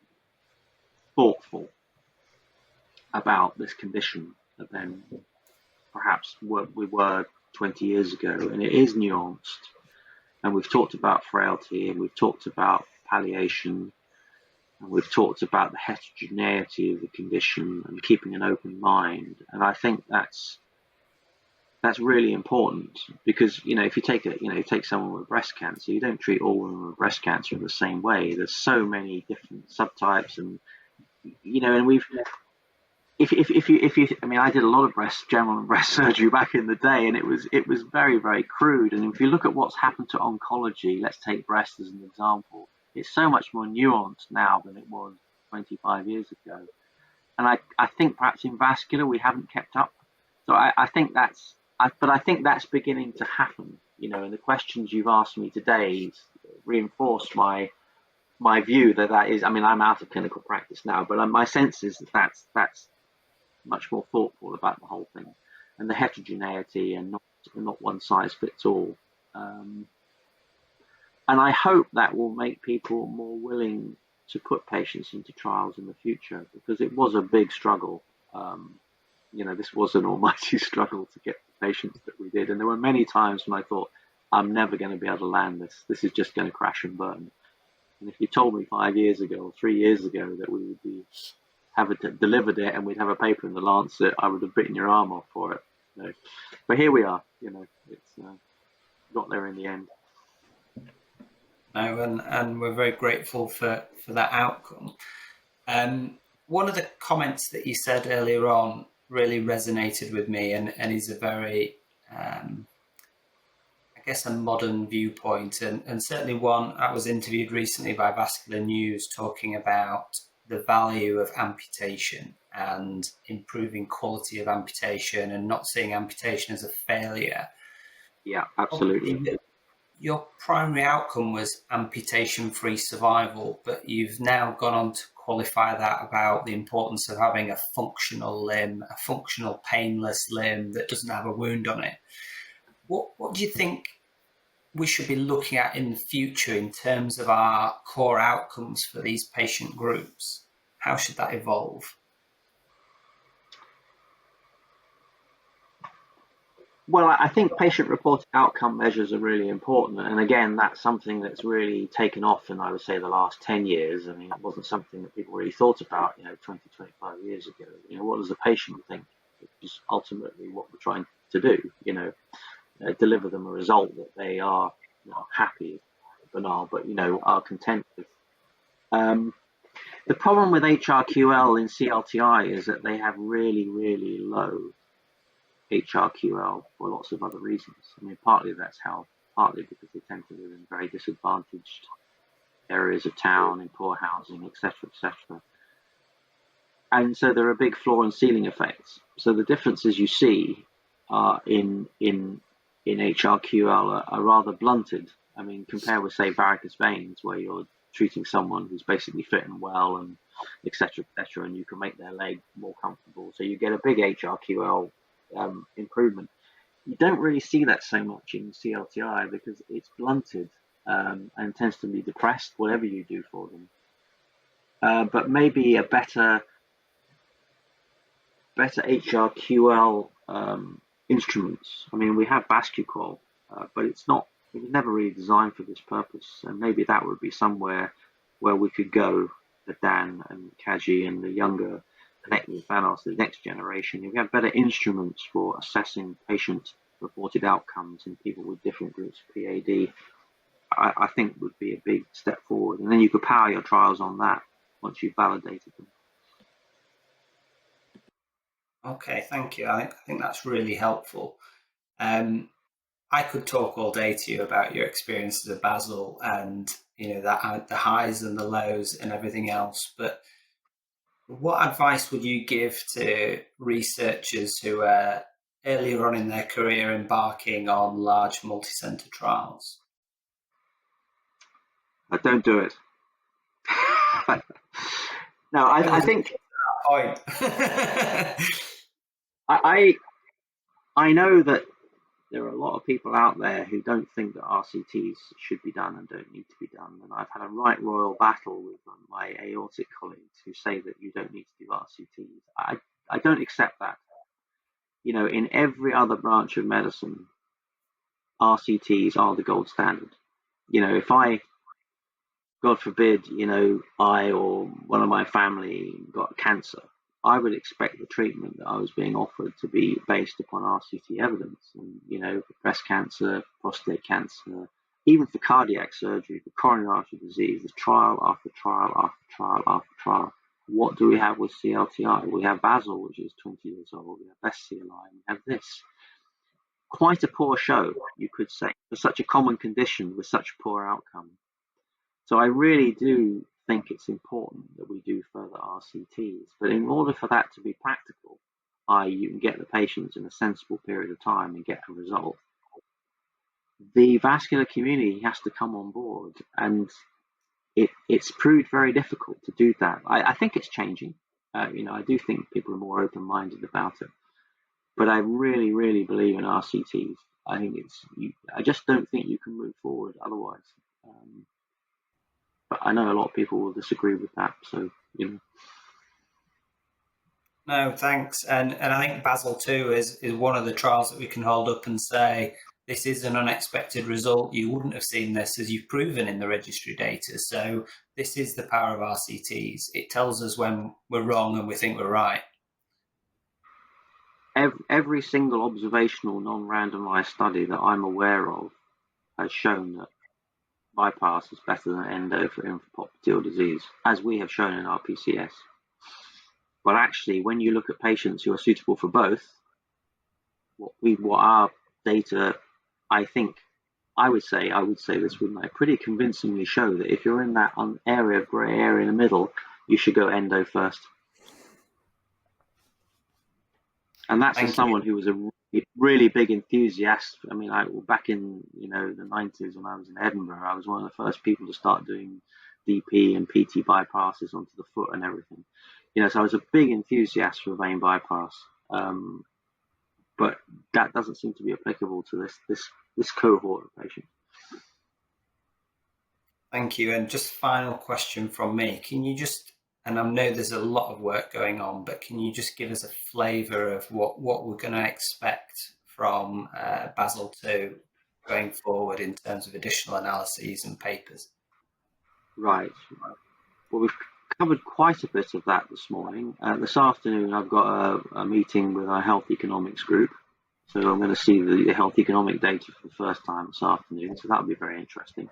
Speaker 2: thoughtful about this condition than perhaps we were 20 years ago, and it is nuanced. And we've talked about frailty, and we've talked about palliation, and we've talked about the heterogeneity of the condition and keeping an open mind. And I think that's really important, because if you take someone with breast cancer, you don't treat all women with breast cancer in the same way. There's so many different subtypes, and and we've. If you, I mean, I did a lot of general and breast surgery back in the day, and it was very, very crude. And if you look at what's happened to oncology, let's take breast as an example, it's so much more nuanced now than it was 25 years ago. And I think perhaps in vascular we haven't kept up. So I think that's beginning to happen. And the questions you've asked me today reinforced my view that is. I mean, I'm out of clinical practice now, but my sense is that's much more thoughtful about the whole thing, and the heterogeneity, and not one size fits all. And I hope that will make people more willing to put patients into trials in the future, because it was a big struggle. This was an almighty struggle to get the patients that we did, and there were many times when I thought, I'm never going to be able to land this. This is just going to crash and burn. And if you told me 5 years ago or 3 years ago that we would be delivered it and we'd have a paper in the Lancet, I would have bitten your arm off for it. But here we are. It's got there in the end.
Speaker 1: No, and we're very grateful for that outcome. One of the comments that you said earlier on really resonated with me, and is a very, I guess, a modern viewpoint, and certainly one. I was interviewed recently by Vascular News talking about the value of amputation and improving quality of amputation, and not seeing amputation as a failure.
Speaker 2: Yeah, absolutely.
Speaker 1: Obviously, your primary outcome was amputation-free survival, but you've now gone on to qualify that about the importance of having a functional limb, a functional painless limb that doesn't have a wound on it. What do you think we should be looking at in the future in terms of our core outcomes for these patient groups? How should that evolve?
Speaker 2: Well, I think patient-reported outcome measures are really important. And again, that's something that's really taken off in, I would say, the last 10 years. I mean, it wasn't something that people really thought about, 20, 25 years ago. What does the patient think? Which is ultimately what we're trying to do, deliver them a result that they are happy, banal, but, are content with. The problem with HRQL in CLTI is that they have really, really low HRQL for lots of other reasons. I mean, partly because they tend to live in very disadvantaged areas of town, in poor housing, etc., etc. And so there are big floor and ceiling effects. So the differences you see in HRQL are rather blunted. I mean, compare with, say, varicose veins, where you're treating someone who's basically fit and well, and etc., etc., and you can make their leg more comfortable. So you get a big HRQL improvement. You don't really see that so much in CLTI because it's blunted and tends to be depressed, whatever you do for them. But maybe a better HRQL instruments. I mean, we have Vascular, but it was never really designed for this purpose. And maybe that would be somewhere where we could go, the Dan and Kaji and the younger, the Thanos, the next generation. If we have better instruments for assessing patient-reported outcomes in people with different groups of PAD, I think would be a big step forward. And then you could power your trials on that once you've validated them.
Speaker 1: Okay, thank you. I think that's really helpful. I could talk all day to you about your experiences of BASIL and the highs and the lows and everything else. But what advice would you give to researchers who are earlier on in their career embarking on large multi-center trials?
Speaker 2: Don't do it. No, I think.
Speaker 1: Point.
Speaker 2: I know that there are a lot of people out there who don't think that RCTs should be done and don't need to be done. And I've had a right royal battle with my aortic colleagues who say that you don't need to do RCTs. I don't accept that. In every other branch of medicine, RCTs are the gold standard. If I, God forbid, I or one of my family got cancer, I would expect the treatment that I was being offered to be based upon RCT evidence. And, for breast cancer, prostate cancer, even for cardiac surgery, for coronary artery disease, there's trial after trial after trial after trial. What do we have with CLTI? We have BASIL, which is 20 years old. We have SCLI. We have this. Quite a poor show, you could say, for such a common condition with such poor outcome. So I really do think it's important that we do further RCTs. But in order for that to be practical, i.e. you can get the patients in a sensible period of time and get a result, the vascular community has to come on board. And it's proved very difficult to do that. I think it's changing. I do think people are more open-minded about it. But I really, really believe in RCTs. I just don't think you can move forward otherwise. But I know a lot of people will disagree with that. So,
Speaker 1: No, thanks. And I think BASIL-2 is one of the trials that we can hold up and say, this is an unexpected result. You wouldn't have seen this, as you've proven in the registry data. So this is the power of RCTs. It tells us when we're wrong and we think we're right.
Speaker 2: Every single observational non-randomized study that I'm aware of has shown that bypass is better than endo for infrapopliteal disease, as we have shown in our PCS. But actually, when you look at patients who are suitable for both, what our data, I would say this, wouldn't I, pretty convincingly show that if you're in that area of grey area in the middle, you should go endo first. And that's as someone who was a really big enthusiast. I mean, back in the 90s when I was in Edinburgh, I was one of the first people to start doing DP and PT bypasses onto the foot and everything. So I was a big enthusiast for vein bypass. But that doesn't seem to be applicable to this cohort of patients.
Speaker 1: Thank you. And just final question from me. Can you just, and I know there's a lot of work going on, but can you just give us a flavour of what we're going to expect from BASIL-2 going forward in terms of additional analyses and papers? Right.
Speaker 2: Well, we've covered quite a bit of that this morning. This afternoon, I've got a meeting with our health economics group. So I'm going to see the health economic data for the first time this afternoon. So that'll be very interesting.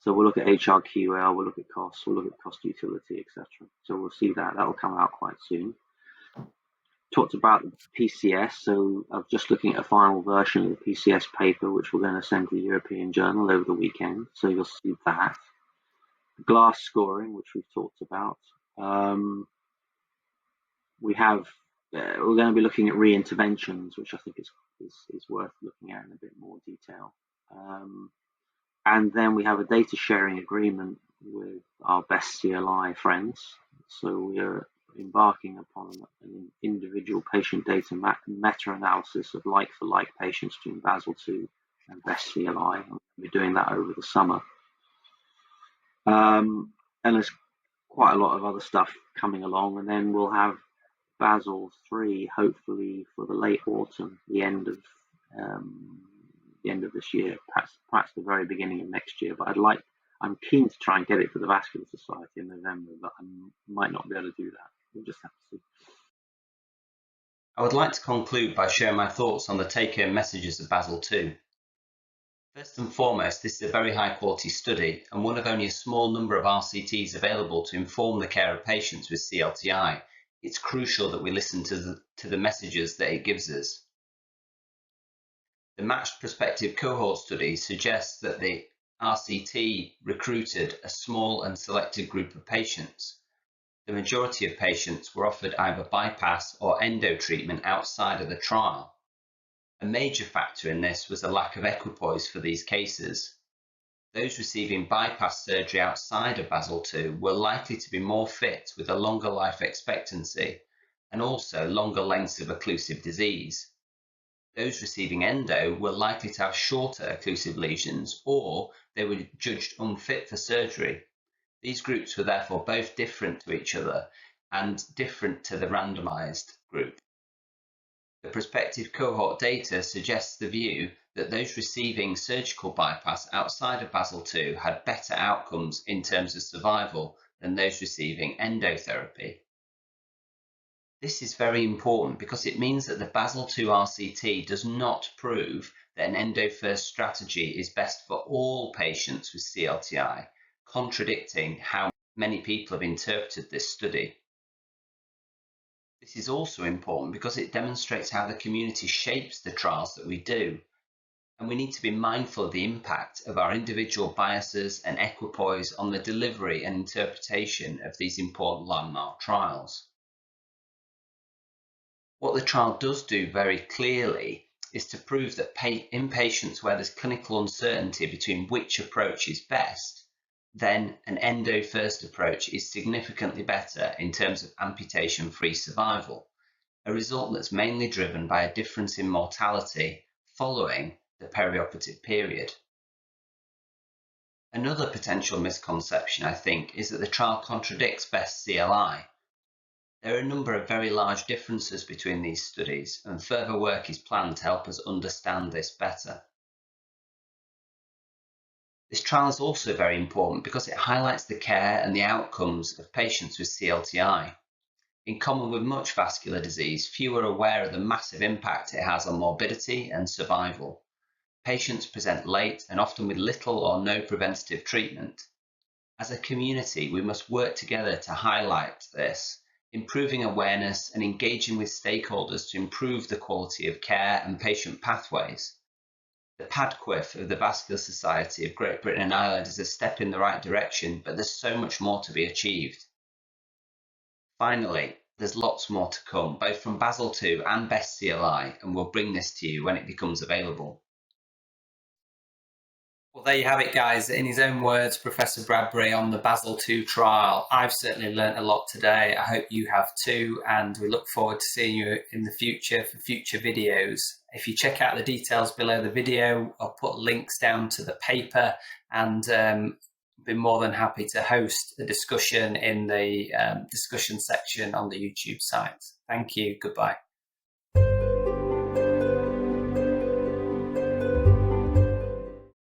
Speaker 2: So we'll look at HRQL, we'll look at costs, we'll look at cost utility, etc. So we'll see that. That'll come out quite soon. Talked about the PCS. So I'm just looking at a final version of the PCS paper, which we're going to send to the European Journal over the weekend. So you'll see that. Glass scoring, which we've talked about. We're going to be looking at re-interventions, which I think is worth looking at in a bit more detail. And then we have a data sharing agreement with our best CLI friends. So we are embarking upon an individual patient data meta-analysis of like-for-like patients between BASIL-2 and best CLI. And we're doing that over the summer. And there's quite a lot of other stuff coming along. And then we'll have BASIL-3 hopefully for the late autumn, the end of this year, perhaps the very beginning of next year. But I'm keen to try and get it for the Vascular Society in November, but I might not be able to do that. We'll just have to see.
Speaker 1: I would like to conclude by sharing my thoughts on the take-home messages of BASIL-2. First and foremost, this is a very high-quality study and one of only a small number of RCTs available to inform the care of patients with CLTI. It's crucial that we listen to the messages that it gives us. The matched prospective cohort study suggests that the RCT recruited a small and selected group of patients. The majority of patients were offered either bypass or endo treatment outside of the trial. A major factor in this was a lack of equipoise for these cases. Those receiving bypass surgery outside of BASIL-2 were likely to be more fit with a longer life expectancy and also longer lengths of occlusive disease. Those receiving endo were likely to have shorter occlusive lesions, or they were judged unfit for surgery. These groups were therefore both different to each other and different to the randomised group. The prospective cohort data suggests the view that those receiving surgical bypass outside of BASIL-2 had better outcomes in terms of survival than those receiving endotherapy. This is very important because it means that the BASIL-2 RCT does not prove that an endo-first strategy is best for all patients with CLTI, contradicting how many people have interpreted this study. This is also important because it demonstrates how the community shapes the trials that we do, and we need to be mindful of the impact of our individual biases and equipoise on the delivery and interpretation of these important landmark trials. What the trial does do very clearly is to prove that in patients where there's clinical uncertainty between which approach is best, then an endo-first approach is significantly better in terms of amputation-free survival, a result that's mainly driven by a difference in mortality following the perioperative period. Another potential misconception, I think, is that the trial contradicts best CLI. There are a number of very large differences between these studies, and further work is planned to help us understand this better. This trial is also very important because it highlights the care and the outcomes of patients with CLTI. In common with much vascular disease, few are aware of the massive impact it has on morbidity and survival. Patients present late and often with little or no preventative treatment. As a community, we must work together to highlight this, improving awareness and engaging with stakeholders to improve the quality of care and patient pathways. The PADQIF of the Vascular Society of Great Britain and Ireland is a step in the right direction, but there's so much more to be achieved. Finally, there's lots more to come, both from BASIL-2 and Best CLI, and we'll bring this to you when it becomes available. Well, there you have it, guys. In his own words, Professor Bradbury on the BASIL-2 trial. I've certainly learnt a lot today. I hope you have too, and we look forward to seeing you in the future for future videos. If you check out the details below the video, I'll put links down to the paper, and be more than happy to host a discussion in the discussion section on the YouTube site. Thank you. Goodbye.